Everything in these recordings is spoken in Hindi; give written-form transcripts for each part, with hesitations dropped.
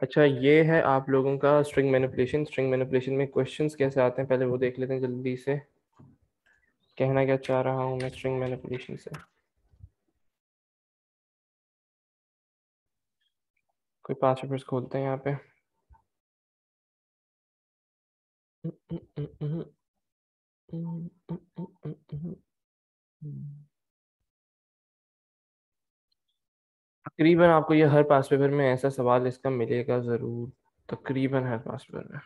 अच्छा, ये है आप लोगों का स्ट्रिंग मैनिपुलेशन। स्ट्रिंग मैनिपुलेशन में क्वेश्चंस कैसे आते हैं पहले वो देख लेते हैं जल्दी से। कहना क्या चाह रहा हूँ मैं स्ट्रिंग मैनिपुलेशन से। कोई पांच पेपर्स खोलते हैं यहाँ पे। तकरीबन आपको ये हर पास पेपर में ऐसा सवाल इसका मिलेगा जरूर। तकरीबन हर पास पेपर में।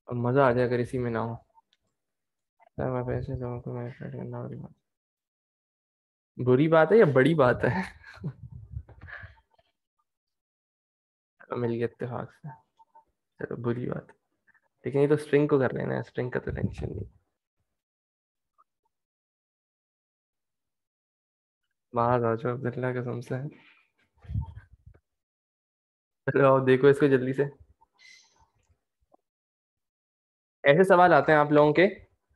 और मजा आ जाए अगर इसी में ना हो। सर मैं पैसे लोगों को मैनिपुलेट करना बुरी बात है या बड़ी बात है? मिल गया इत्तेफाक से। चलो बुरी बात है। लेकिन ये तो स्ट्रिंग को कर रहे हैं ना, स्ट्रिंग का तो टेंशन नहीं। बाहर आ जाओ अब्दुल्ला कसम से। चलो आओ देखो इसको जल्दी से। ऐसे सवाल आते हैं आप लोगों के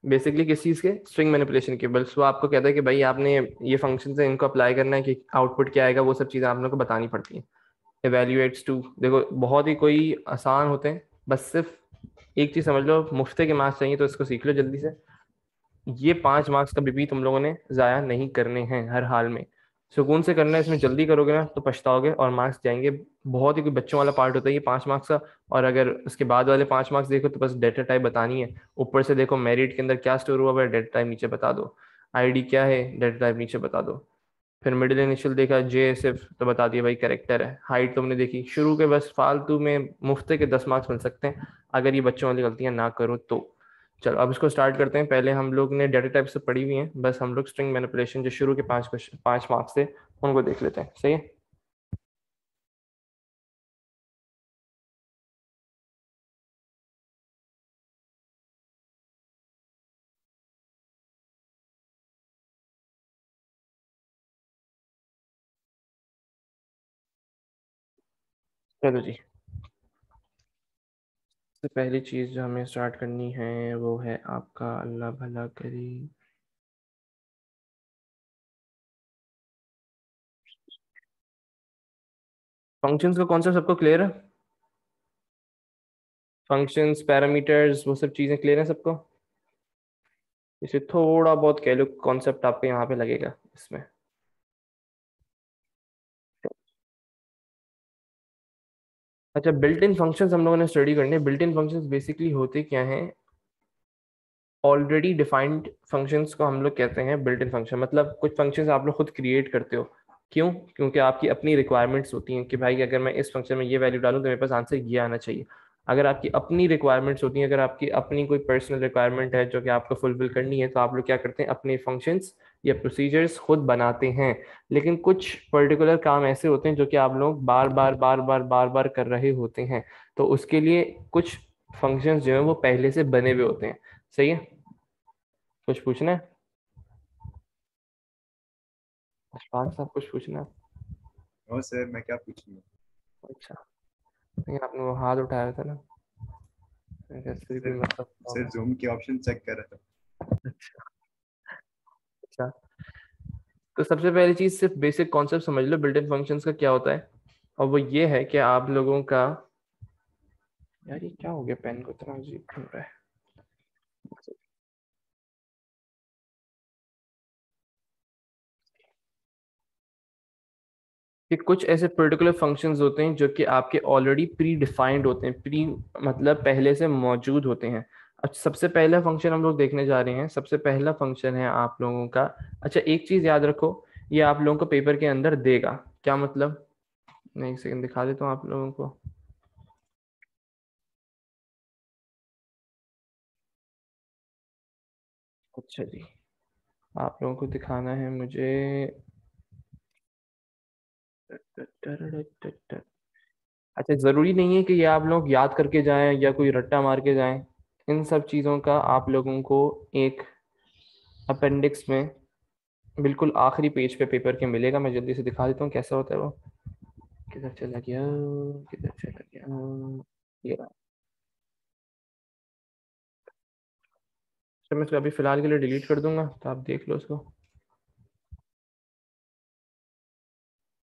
बेसिकली किस चीज़ के, स्ट्रिंग मैनिपुलेशन के। बस वो आपको कहता है कि भाई आपने ये फंक्शन है इनको अप्लाई करना है कि आउटपुट क्या आएगा, वो सब चीज़ें आप लोगों को बतानी पड़ती हैं। इवेल्युएट्स टू, देखो बहुत ही कोई आसान होते हैं। बस सिर्फ एक चीज़ समझ लो, मुफ्ते के मार्क्स चाहिए तो इसको सीख लो जल्दी से। ये 5 मार्क्स कभी भी तुम लोगों ने ज़ाया नहीं करने हैं हर हाल में। सुकून से करना है, इसमें जल्दी करोगे ना तो पछताओगे और मार्क्स जाएंगे। बहुत ही कोई बच्चों वाला पार्ट होता है ये 5 मार्क्स का। और अगर उसके बाद वाले 5 मार्क्स देखो तो बस डेटा टाइप बतानी है। ऊपर से देखो मेरिट के अंदर क्या स्टोर हुआ है, डेटा टाइप नीचे बता दो। आईडी क्या है, डेटा टाइप नीचे बता दो। फिर मिडिल इनिशियल देखा जे सिर्फ तो बता दिया भाई करेक्टर है। हाइट तुमने देखी शुरू के, बस फालतू में मुफ्त के 10 मार्क्स मिल सकते हैं अगर ये बच्चों वाली गलतियां ना करो तो। चलो अब इसको स्टार्ट करते हैं। पहले हम लोग ने डेटा टाइप से पढ़ी हुई हैं, बस हम लोग स्ट्रिंग मैनिपुलेशन जो शुरू के 5 क्वेश्चन 5 मार्क्स थे उनको देख लेते हैं, सही है। चलो जी। सबसे पहली चीज़ जो हमें स्टार्ट करनी है वो है आपका, अल्लाह भला करी, फंक्शंस का कॉन्सेप्ट सबको क्लियर है? फंक्शंस पैरामीटर्स वो सब चीज़ें क्लियर है सबको? इसे थोड़ा बहुत कह लो कॉन्सेप्ट आपको यहाँ पे लगेगा इसमें। अच्छा, बिल्ट इन फंक्शंस हम लोगों ने स्टडी करने। बिल्ट इन फंक्शंस बेसिकली होते क्या हैं? ऑलरेडी डिफाइंड फंक्शंस को हम लोग कहते हैं बिल्ट इन फंक्शन। मतलब कुछ फंक्शंस आप लोग खुद क्रिएट करते हो। क्यों? क्योंकि आपकी अपनी रिक्वायरमेंट्स होती हैं कि भाई अगर मैं इस फंक्शन में ये वैल्यू डालूं तो मेरे पास आंसर ये आना चाहिए। अगर आपकी अपनी रिक्वायरमेंट्स होती हैं, अगर आपकी अपनी कोई पर्सनल रिक्वायरमेंट है जो कि आपको फुलफिल करनी है, तो आप लोग क्या करते हैं, अपने फंक्शंस या प्रोसीजर्स खुद बनाते हैं। लेकिन कुछ पर्टिकुलर काम ऐसे होते हैं जो कि आप लोग बार बार बार बार बार बार कर रहे होते हैं। तो उसके लिए कुछ फंक्शंस जो है वो पहले से बने हुए होते हैं। सही है। कुछ पूछना है? अशफाक साहब कुछ पूछना है? और सर मैं क्या पूछूंगा। अच्छा। नहीं आपने वो हाथ उठाया था ना, ऐसे भी कोई सर मतलब सर होगा। जूम के ऑप्शन चेक कर रहा था। अच्छा। अच्छा, तो सबसे पहली चीज सिर्फ बेसिक कॉन्सेप्ट समझ लो बिल्ट इन फंक्शंस का क्या होता है। और वो ये है कि आप लोगों का, यार ये क्या हो गया, पेन को इतना अजीब क्यों हो रहा है? कि कुछ ऐसे पर्टिकुलर फंक्शंस होते हैं जो कि आपके ऑलरेडी प्री डिफाइंड होते हैं। प्री मतलब पहले से मौजूद होते हैं। अब सबसे पहला फंक्शन हम लोग देखने जा रहे हैं। सबसे पहला फंक्शन है आप लोगों का, अच्छा एक चीज याद रखो, ये आप लोगों को पेपर के अंदर देगा। क्या मतलब? मैं एक सेकंड दिखा देता हूँ आप लोगों को। अच्छा जी, आप लोगों को दिखाना है मुझे। अच्छा, जरूरी नहीं है कि ये आप लोग याद करके जाएं या कोई रट्टा मार के जाएं। इन सब चीज़ों का आप लोगों को एक अपेंडिक्स में बिल्कुल आखिरी पेज पे पेपर के मिलेगा। मैं जल्दी से दिखा देता हूँ कैसा होता है वो। किधर चला गया, किधर चला गया, ये रहा। तो मैं इसको अभी फिलहाल के लिए डिलीट कर दूंगा तो आप देख लो उसको।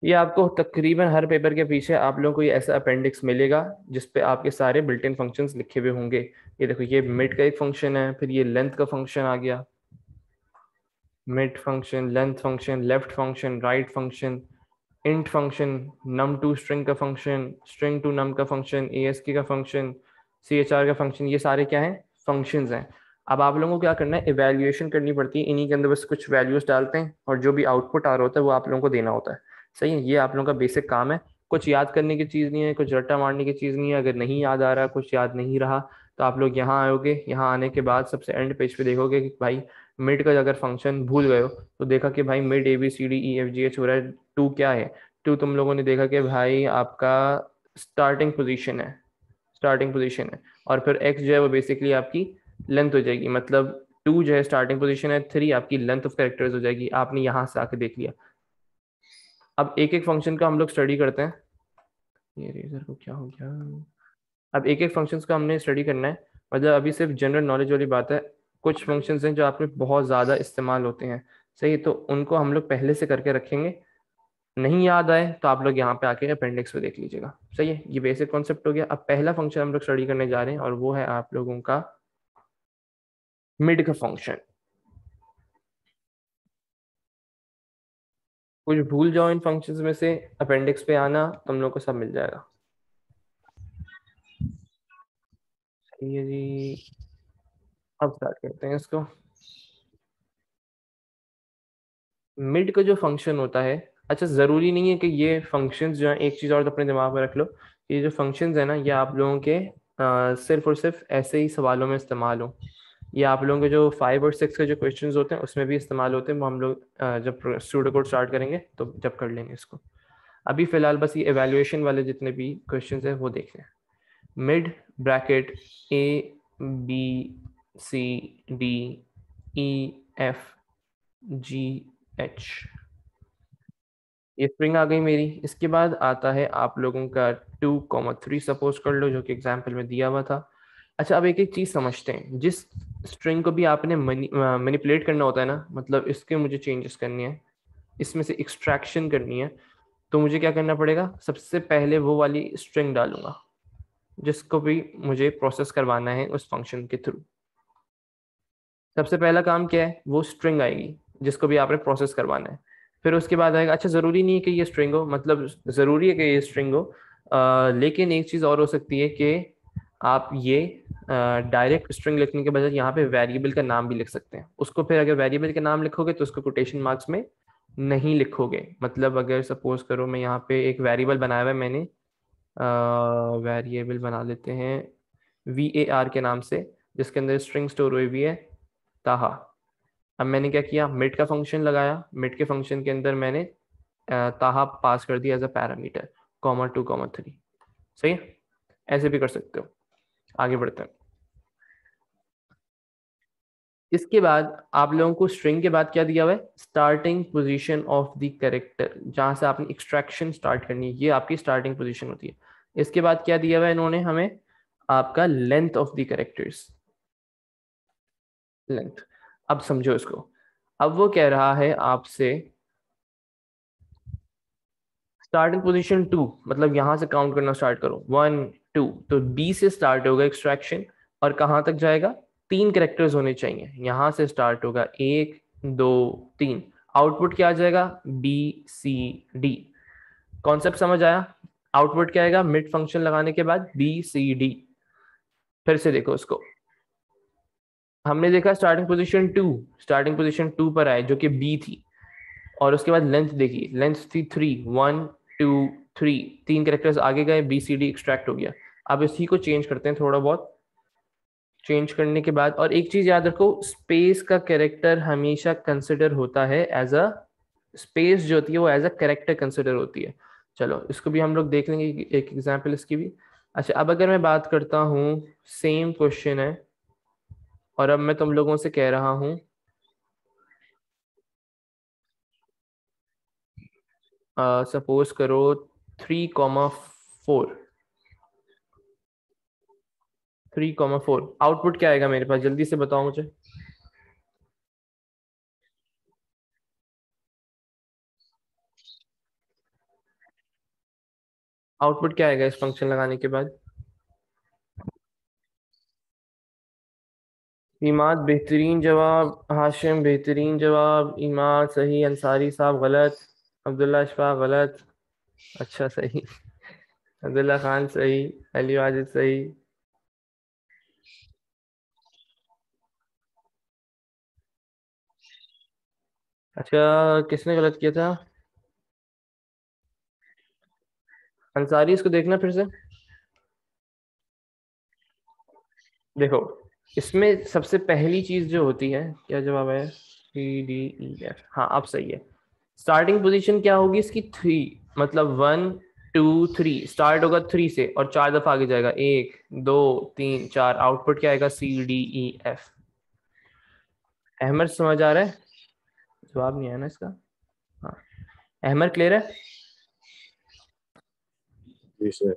ये आपको तकरीबन हर पेपर के पीछे आप लोगों को ये ऐसा अपेंडिक्स मिलेगा जिसपे आपके सारे बिल्ट इन फंक्शंस लिखे हुए होंगे। ये देखो, ये मिड का एक फंक्शन है, फिर ये लेंथ का फंक्शन आ गया, mid function, length function, left function, right function, int function, num to string का फंक्शन, स्ट्रिंग टू नम का फंक्शन, ASK का फंक्शन, CHR का फंक्शन, ये सारे क्या हैं, फंक्शंस हैं। अब आप लोगों को क्या करना है, इवेल्युएशन करनी पड़ती है इन्हीं के अंदर, बस कुछ वैल्यूज डालते हैं और जो भी आउटपुट आ रहा होता है वो आप लोगों को देना होता है। सही है, ये आप लोगों का बेसिक काम है। कुछ याद करने की चीज़ नहीं है, कुछ रट्टा मारने की चीज़ नहीं है। अगर नहीं याद आ रहा, कुछ याद नहीं रहा, तो आप लोग यहाँ आओगे, यहाँ आने के बाद सबसे एंड पेज पे देखोगे कि भाई मिड का अगर फंक्शन भूल गए हो, तो देखा कि भाई मिड ABCDEFGH हो रहा है, टू क्या है, टू तुम लोगों ने देखा कि भाई आपका स्टार्टिंग पोजीशन है, स्टार्टिंग पोजीशन है। और फिर एक्स जो है वो बेसिकली आपकी लेंथ हो जाएगी, मतलब टू जो है स्टार्टिंग पोजीशन है, थ्री आपकी लेंथ ऑफ कैरेक्टर्स हो जाएगी। आपने यहाँ से आके देख लिया। अब एक एक फंक्शन का हम लोग स्टडी करते हैं। ये रेजर को क्या हो गया। अब एक एक फंक्शंस का हमने स्टडी करना है, मतलब अभी सिर्फ जनरल नॉलेज वाली बात है। कुछ फंक्शंस हैं जो आप में बहुत ज़्यादा इस्तेमाल होते हैं, सही, तो उनको हम लोग पहले से करके रखेंगे। नहीं याद आए तो आप लोग यहाँ पे आके अपेंडिक्स पे देख लीजिएगा। सही है, ये बेसिक कॉन्सेप्ट हो गया। अब पहला फंक्शन हम लोग स्टडी करने जा रहे हैं और वो है आप लोगों का मिड का फंक्शन। कुछ भूल जाओ इन फंक्शंस में से, अपेंडिक्स पे आना, तुम लोग को सब मिल जाएगा। सही है जी, अब स्टार्ट करते हैं इसको। मिड का जो फंक्शन होता है, अच्छा ज़रूरी नहीं है कि ये फंक्शंस जो हैं, एक चीज़ और तो अपने दिमाग में रख लो, ये जो फंक्शंस है ना, ये आप लोगों के सिर्फ और सिर्फ ऐसे ही सवालों में इस्तेमाल हो। ये आप लोगों के जो 5 और 6 के जो क्वेश्चंस होते हैं उसमें भी इस्तेमाल होते हैं। वो हम लोग जब स्टूडियो कोड स्टार्ट करेंगे तो जब कर लेंगे इसको। अभी फिलहाल बस ये एवेल्युएशन वाले जितने भी क्वेश्चंस हैं वो देख लें। मिड ब्रैकेट ABCDEFGH, ये स्ट्रिंग आ गई मेरी। इसके बाद आता है आप लोगों का 2,3 सपोज कर लो, जो कि एग्जाम्पल में दिया हुआ था। अच्छा, अब एक एक चीज समझते हैं। जिस स्ट्रिंग को भी आपने मैनिपुलेट करना होता है ना, मतलब इसके मुझे चेंजेस करनी है, इसमें से एक्सट्रैक्शन करनी है, तो मुझे क्या करना पड़ेगा, सबसे पहले वो वाली स्ट्रिंग डालूंगा जिसको भी मुझे प्रोसेस करवाना है उस फंक्शन के थ्रू। सबसे पहला काम क्या है, वो स्ट्रिंग आएगी जिसको भी आपने प्रोसेस करवाना है। फिर उसके बाद आएगा, अच्छा ज़रूरी नहीं है कि ये स्ट्रिंग हो, मतलब ज़रूरी है कि ये स्ट्रिंग हो, लेकिन एक चीज़ और हो सकती है कि आप ये डायरेक्ट स्ट्रिंग लिखने के बजाय यहाँ पे वेरिएबल का नाम भी लिख सकते हैं उसको। फिर अगर वेरिएबल का नाम लिखोगे तो उसको कोटेशन मार्क्स में नहीं लिखोगे। मतलब अगर सपोज करो मैं यहाँ पे एक वेरिएबल बनाया हुआ है मैंने, वेरिएबल बना लेते हैं VAR के नाम से, जिसके अंदर स्ट्रिंग स्टोर हुई हुई है ताहा। अब मैंने क्या किया, मिड का फंक्शन लगाया, मिड के फंक्शन के अंदर मैंने ताहा पास कर दिया एज अ पैरामीटर, (2,3). सही है, ऐसे भी कर सकते हो। आगे बढ़ते हैं। इसके बाद आप लोगों को स्ट्रिंग के बाद क्या दिया हुआ है, starting position of the character, जहां से आपने एक्सट्रैक्शन स्टार्ट करनी है, ये आपकी स्टार्टिंग पोजीशन होती है। इसके बाद क्या दिया हुआ है इन्होंने हमें, आपका length of the characters, length. अब समझो इसको। अब वो कह रहा है आपसे स्टार्टिंग पोजीशन 2, मतलब यहां से काउंट करना स्टार्ट करो, 1 2, तो B से स्टार्ट होगा एक्सट्रैक्शन और कहां तक जाएगा, 3 कैरेक्टर्स होने चाहिए। यहां से स्टार्ट होगा 1 2 3, आउटपुट क्या आ जाएगा, BCD। कॉन्सेप्ट समझ आया। आउटपुट क्या आएगा मिड फंक्शन लगाने के बाद, BCD। फिर से देखो उसको, हमने देखा स्टार्टिंग पोजीशन 2 पर आए जो कि B थी, और उसके बाद लेंथ देखी, लेंथ थी 3, 1 2 3, 3 कैरेक्टर्स आगे गए, BCD एक्सट्रैक्ट हो गया। अब इसी को चेंज करते हैं थोड़ा बहुत। चेंज करने के बाद, और एक चीज याद रखो, स्पेस का कैरेक्टर हमेशा कंसिडर होता है एज अ, स्पेस जो होती है वो एज अ कैरेक्टर कंसिडर होती है। चलो इसको भी हम लोग देख लेंगे, एक एग्जाम्पल इसकी भी। अच्छा, अब अगर मैं बात करता हूँ, सेम क्वेश्चन है और अब मैं तुम लोगों से कह रहा हूँ, सपोज करो 3,4, 3,4, आउटपुट क्या आएगा मेरे पास, जल्दी से बताओ मुझे। आउटपुट क्या आएगा इस फंक्शन लगाने के बाद? इमाद बेहतरीन जवाब, हाशिम बेहतरीन जवाब, इमाद सही, अंसारी साहब गलत, अब्दुल्ला अशफाक गलत। अच्छा सही। अब्दुल्ला खान सही, अली वाजिद सही। अच्छा, किसने गलत किया था? अंसारी, इसको देखना फिर से। देखो, इसमें सबसे पहली चीज जो होती है, क्या जवाब है? C D E F, हाँ अब सही है। स्टार्टिंग पोजीशन क्या होगी इसकी? 3, मतलब 1 2 3, स्टार्ट होगा 3 से और 4 दफा आगे जाएगा, 1 2 3 4। आउटपुट क्या आएगा? C D E F। Ahmad समझ आ रहा है? जवाब नहीं आया ना इसका? हाँ, अहमद क्लियर है? जी सर।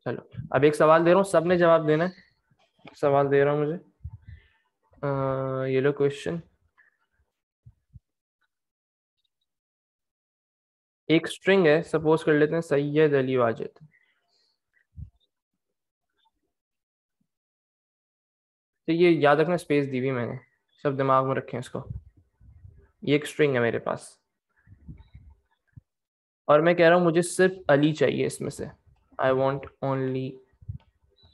चलो, अब एक सवाल दे रहा हूँ, सबने जवाब देना है। सवाल दे रहा हूँ मुझे, ये लो क्वेश्चन। एक स्ट्रिंग है, सपोज कर लेते हैं सैयद अली वाजिद। तो ये याद रखना, स्पेस दी हुई मैंने, सब दिमाग में रखें इसको। ये एक स्ट्रिंग है मेरे पास, और मैं कह रहा हूँ मुझे सिर्फ अली चाहिए इसमें से। आई वॉन्ट ओनली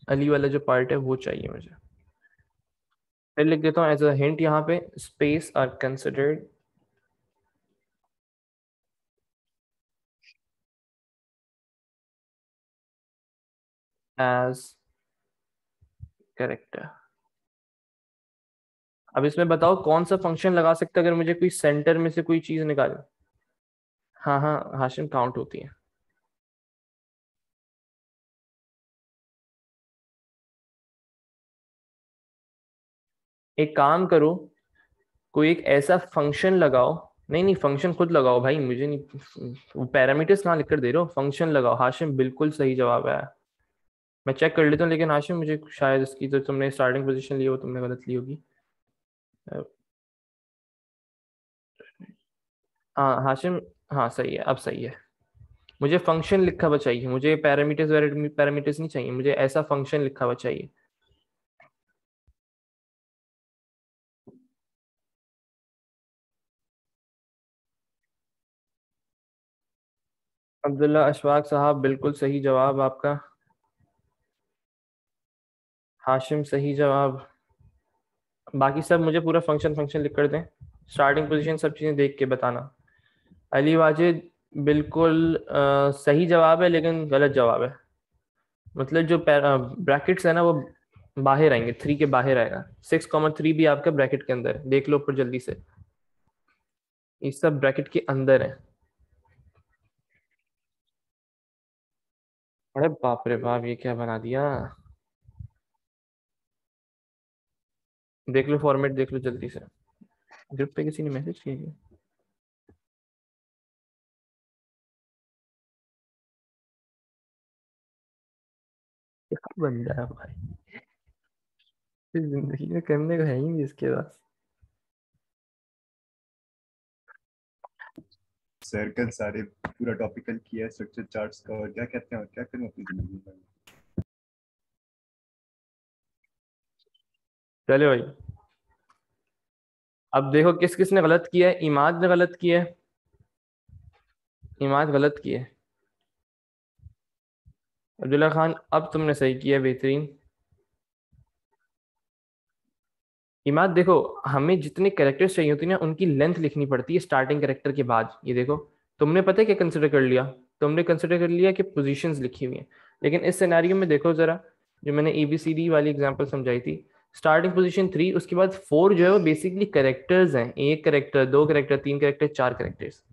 अली वाला जो पार्ट है वो चाहिए मुझे। फिर लिख देता हूँ एज अ हिंट यहाँ पे, space are considered as character. अब इसमें बताओ कौन सा फंक्शन लगा सकता है अगर मुझे कोई सेंटर में से कोई चीज निकाले? हाँ हाँ, हाशिम काउंट होती है। एक काम करो, कोई एक ऐसा फंक्शन लगाओ। नहीं नहीं, फंक्शन खुद लगाओ भाई, मुझे नहीं, पैरामीटर्स कहाँ लिख कर दे रहे हो? फंक्शन लगाओ। हाशिम बिल्कुल सही जवाब है। मैं चेक कर लेता हूँ, लेकिन हाशिम मुझे शायद इसकी जो तुमने स्टार्टिंग पोजीशन ली हो तुमने गलत ली होगी। हाँ हाशिम, हाँ सही है, अब सही है। मुझे फंक्शन लिखा हुआ चाहिए, मुझे पैरामीटर्स पैरामीटर्स नहीं चाहिए, मुझे ऐसा फंक्शन लिखा हुआ चाहिए। अब्दुल्ला अशफाक साहब बिल्कुल सही जवाब आपका। हाशिम सही जवाब। बाकी सब मुझे पूरा फंक्शन फंक्शन लिख कर दें, स्टार्टिंग पोजीशन सब चीज़ें देख के बताना। अली वाजिद बिल्कुल सही जवाब है, लेकिन गलत जवाब है। मतलब जो ब्रैकेट्स है ना, वो बाहर आएंगे, 3 के बाहर आएगा। 6 3 भी आपका ब्रैकेट के अंदर है, देख लो ऊपर जल्दी से। ये सब ब्रैकेट के अंदर है। अरे बाप रे बाप, ये क्या बना दिया! देख लो फॉर्मेट, देख लो जल्दी से। ग्रुप पे किसी ने मैसेज किया क्या? क्या बंदा है भाई, इस जिंदगी में करने को है ही नहीं इसके पास। सर कल सारे पूरा टॉपिकल किया, स्ट्रक्चर चार्ट्स का, और क्या कहते हैं, और क्या करूँ अपनी जिंदगी में। चले भाई, अब देखो किस किस ने गलत किया है। इमाद ने गलत किया है, इमाद गलत किया है। अब्दुल्ला खान, अब तुमने सही किया, बेहतरीन। इमाद देखो, हमें जितने कैरेक्टर्स चाहिए होती है ना, उनकी लेंथ लिखनी पड़ती है स्टार्टिंग कैरेक्टर के बाद। ये देखो, तुमने पता है क्या कंसिडर कर लिया? तुमने कंसिडर कर लिया कि पोजीशंस लिखी हुई हैं, लेकिन इस सिनेरियो में देखो जरा, जो मैंने ABCD वाली एग्जांपल समझाई थी, स्टार्टिंग पोजीशन 3, उसके बाद 4 जो है वो बेसिकली कैरेक्टर्स हैं। एक कैरेक्टर, दो कैरेक्टर, तीन कैरेक्टर, चार कैरेक्टर्स।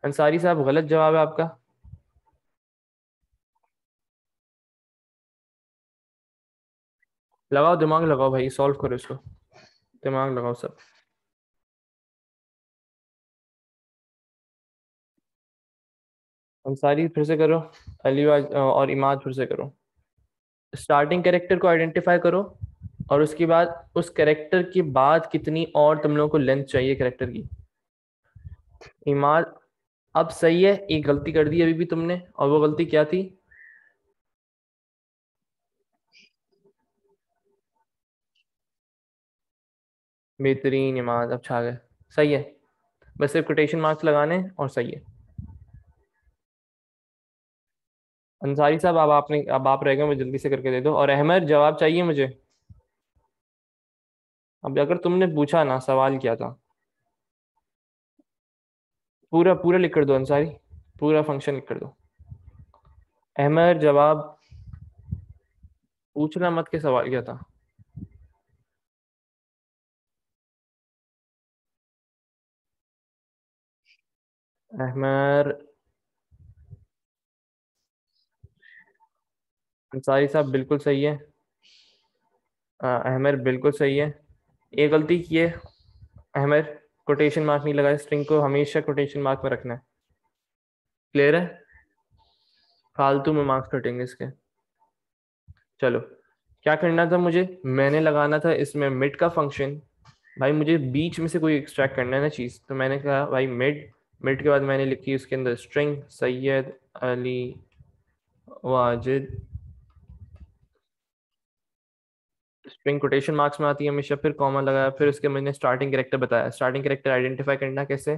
अंसारी साहब गलत जवाब है आपका। लगाओ दिमाग, लगाओ भाई, सॉल्व करो इसको, दिमाग लगाओ सब। अंसारी फिर से करो, और इमाद फिर से करो। स्टार्टिंग कैरेक्टर को आइडेंटिफाई करो, और उसके बाद उस कैरेक्टर के बाद कितनी और तुम लोगों को लेंथ चाहिए कैरेक्टर की। इमाद, अब सही है, एक गलती कर दी अभी भी तुमने, और वो गलती क्या थी? बेहतरीन इमाद, अब छा गए। सही है, बस सिर्फ कोटेशन मार्क्स लगाने हैं और सही है। अंसारी साहब, अब आप रह गए, मुझे जल्दी से करके दे दो। और अहमद, जवाब चाहिए मुझे। अब अगर तुमने पूछा ना सवाल क्या था, पूरा पूरा लिख कर दो अंसारी, पूरा फंक्शन लिख कर दो। अहमद, जवाब पूछना मत के सवाल क्या था। अहमद, अंसारी साहब बिल्कुल सही है। अहमद बिल्कुल सही है। एक गलती की है अहमद, कोटेशन मार्क नहीं लगाए, स्ट्रिंग को हमेशा कोटेशन मार्क में रखना है। क्लियर है? फालतू में मार्क्स कटेंगे इसके। चलो, क्या करना था मुझे? मैंने लगाना था इसमें मिड का फंक्शन। भाई मुझे बीच में से कोई एक्सट्रैक्ट करना है ना चीज़, तो मैंने कहा भाई मिड। मिड के बाद मैंने लिखी उसके अंदर string Syed Ali Wajid. String quotation marks में आती है हमेशा, फिर कॉमा लगाया, फिर उसके मैंने स्टार्टिंग कैरेक्टर बताया। स्टार्टिंग कैरेक्टर आइडेंटिफाई करना कैसे?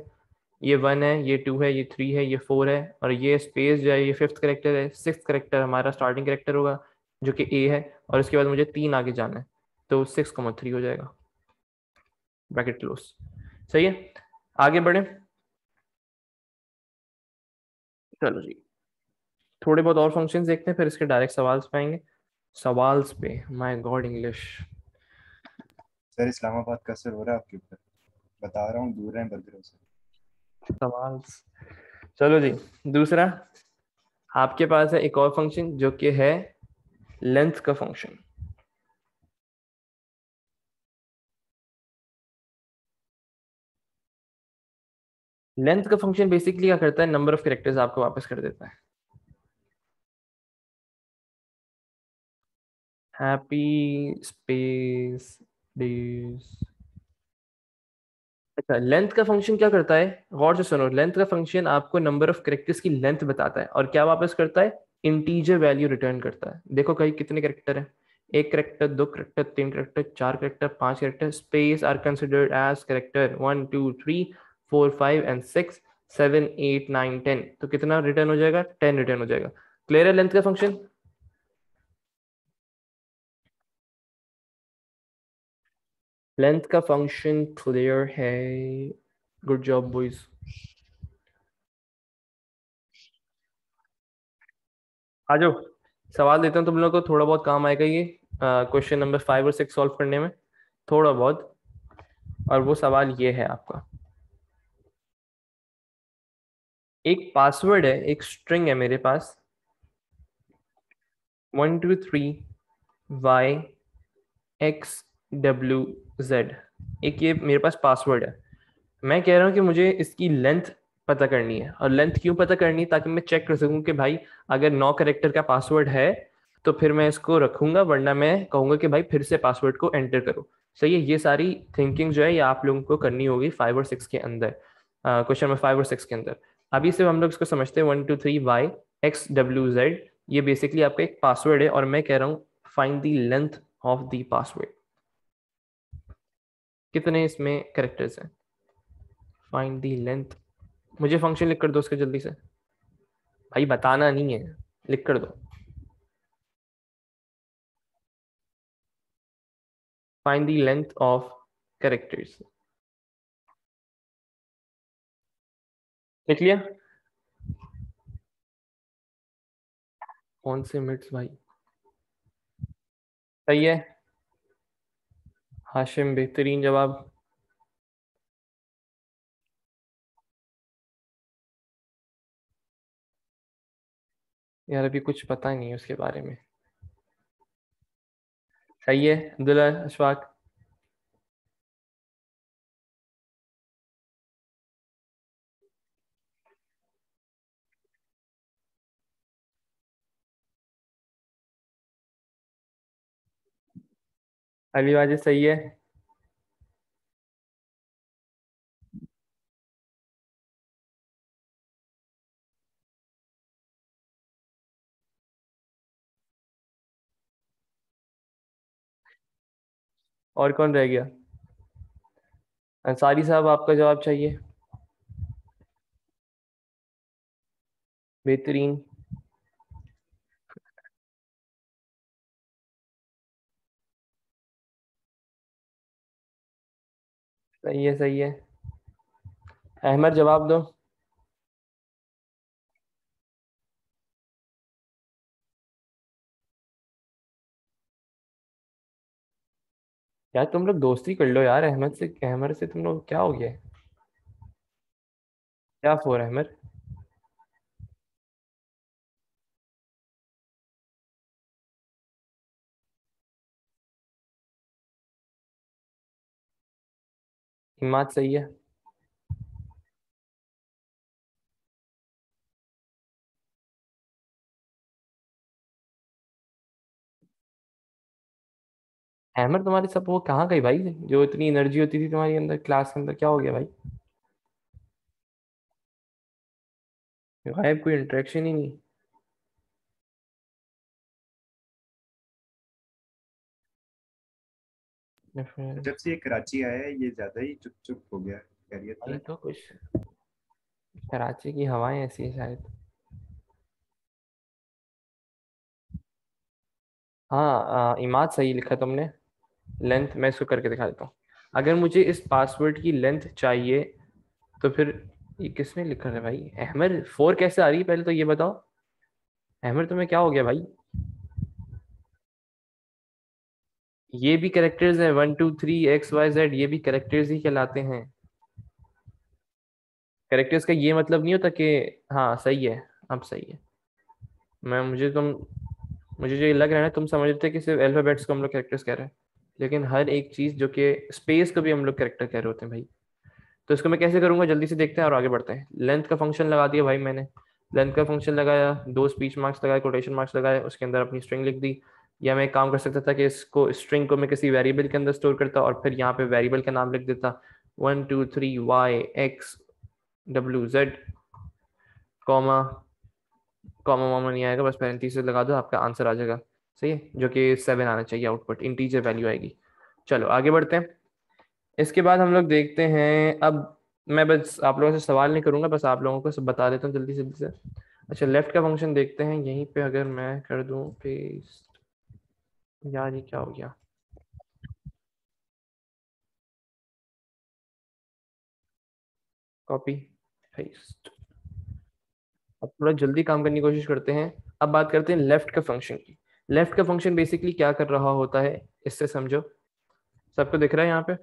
ये 1 है, ये 2 है, ये 3 है, ये 4 है, और ये स्पेस जो है ये फिफ्थ करेक्टर है। सिक्स करेक्टर हमारा स्टार्टिंग करेक्टर होगा, जो कि ए है। और उसके बाद मुझे 3 आगे जाना है, तो 6,3 हो जाएगा, ब्रैकेट क्लोज। सही है, आगे बढ़े। चलो जी, थोड़े बहुत और फंक्शंस देखते हैं, फिर इसके डायरेक्ट सवाल पे आएंगे। सवाल्स पे, my God English. Sir Islamabad का असर हो रहा है आपके ऊपर, बता रहा हूँ, दूर हैं बर्गरों से। सवाल, चलो जी। दूसरा, आपके पास है एक और फंक्शन जो कि है लेंथ का फंक्शन। लेंथ का फंक्शन बेसिकली क्या करता है? नंबर ऑफ कैरेक्टर्स आपको वापस कर देता है। Happy space days. अच्छा, लेंथ का फंक्शन क्या करता है? गौर से सुनो, लेंथ का फंक्शन आपको नंबर ऑफ कैरेक्टर्स की लेंथ बताता है, और क्या वापस करता है? इंटीजर वैल्यू रिटर्न करता है। देखो कहीं कितने कैरेक्टर हैं? एक कैरेक्टर, दो कैरेक्टर, तीन कैरेक्टर, चार कैरेक्टर, पांच character. Space are considered as character 1 2 3 4 5 and 6 7 8 9 10। तो कितना रिटर्न हो जाएगा? 10 रिटर्न हो जाएगा। क्लियर है लेंथ का फंक्शन? लेंथ का फंक्शन क्लियर है? Good job boys. आ जाओ, सवाल देता हूँ तुम लोगों को, थोड़ा बहुत काम आएगा ये क्वेश्चन नंबर 5 और 6 सॉल्व करने में, थोड़ा बहुत। और वो सवाल ये है आपका, एक पासवर्ड है, एक स्ट्रिंग है मेरे पास, 1 2 3 y x w z। एक ये मेरे पास पासवर्ड है। मैं कह रहा हूँ कि मुझे इसकी लेंथ पता करनी है। और लेंथ क्यों पता करनी है? ताकि मैं चेक कर सकूं कि भाई अगर 9 कैरेक्टर का पासवर्ड है तो फिर मैं इसको रखूंगा, वरना मैं कहूंगा कि भाई फिर से पासवर्ड को एंटर करो। सही है, ये सारी थिंकिंग जो है ये आप लोगों को करनी होगी 5 और 6 के अंदर, क्वेश्चन नंबर 5 और 6 के अंदर। अभी से हम लोग इसको समझते हैं, 1 2 3 y x w z। ये बेसिकली आपका एक पासवर्ड है, और मैं कह रहा हूँ find the length of the password. कितने इसमें कैरेक्टर्स हैं? Find the length. मुझे फंक्शन लिख कर दो उसके जल्दी से। भाई बताना नहीं है, लिख कर दो। Find the length of characters. लिख लिया? कौन से मिनट्स भाई? सही है, हाशिम बेहतरीन जवाब। यार अभी कुछ पता नहीं है उसके बारे में। सही है अब्दुल्ला अशफाक। अली वाजिद सही है। और कौन रह गया? अंसारी साहब, आपका जवाब चाहिए। बेहतरीन। सही है, सही है। अहमद, जवाब दो। यार तुम लोग दोस्ती कर लो यार, अहमद से, अहमद से तुम लोग क्या हो गया है? क्या फोर अहमद? हिमात सही है। अहमद, तुम्हारी सब वो कहाँ गई भाई? जो इतनी एनर्जी होती थी तुम्हारी अंदर क्लास के अंदर, क्या हो गया भाई? गायब, कोई इंटरेक्शन ही नहीं। या फिर जब से ये कराची आया है ये ज्यादा ही चुप चुप हो गया। खैरियत तो भाई, है? तो कुछ कराची की हवाएं ऐसी है शायद। हाँ, इमाद सही लिखा तुमने। लेंथ मैं इसको करके दिखा देता हूँ। अगर मुझे इस पासवर्ड की लेंथ चाहिए तो फिर ये किसने लिखा है भाई? अहमद, फोर कैसे आ रही है पहले तो ये बताओ। अहमद, तुम्हें क्या हो गया भाई? ये भी करेक्टर्स हैं, 1 2 3 XYZ, ये भी करेक्टर्स ही कहलाते हैं। करेक्टर्स का ये मतलब नहीं होता कि, हाँ सही है। अब सही है। मैं मुझे तुम मुझे जो ये लग रहा है ना, तुम समझ रहे थे कि सिर्फ अल्फाबेट्स को हम लोग करेक्टर्स कह रहे हैं, लेकिन हर एक चीज जो कि स्पेस को भी हम लोग करेक्टर कह रहे होते हैं भाई। तो इसको मैं कैसे करूंगा, जल्दी से देखते हैं और आगे बढ़ते हैं। लेंथ का फंक्शन लगा दिया भाई मैंने। लेंथ का फंक्शन लगाया, दो स्पीच मार्क्स लगाए, कोटेशन मार्क्स लगाए, उसके अंदर अपनी स्ट्रिंग लिख दी। या मैं एक काम कर सकता था कि इसको, स्ट्रिंग को मैं किसी वेरिएबल के अंदर स्टोर करता और फिर यहाँ पे वेरिएबल का नाम लिख देता। 1 2 3 Y X W Z, comma, comma वामा नहीं आएगा, बस पैरेंथेसिस लगा दो, आपका आंसर आ जाएगा। सही है, जो कि 7 आना चाहिए, आउटपुट इंटीजर वैल्यू आएगी। चलो आगे बढ़ते हैं। इसके बाद हम लोग देखते हैं अब। मैं बस आप लोगों से सवाल नहीं करूंगा, बस आप लोगों को सब बता देता हूँ जल्दी जल्दी से। अच्छा, लेफ्ट का फंक्शन देखते हैं यहीं पे। अगर मैं कर दूं पेस्ट, यार ये क्या हो गया? Copy, paste. अब थोड़ा जल्दी काम करने की कोशिश करते हैं। अब बात करते हैं लेफ्ट का फंक्शन की। लेफ्ट का फंक्शन बेसिकली क्या कर रहा होता है, इससे समझो। सबको दिख रहा है यहाँ पे?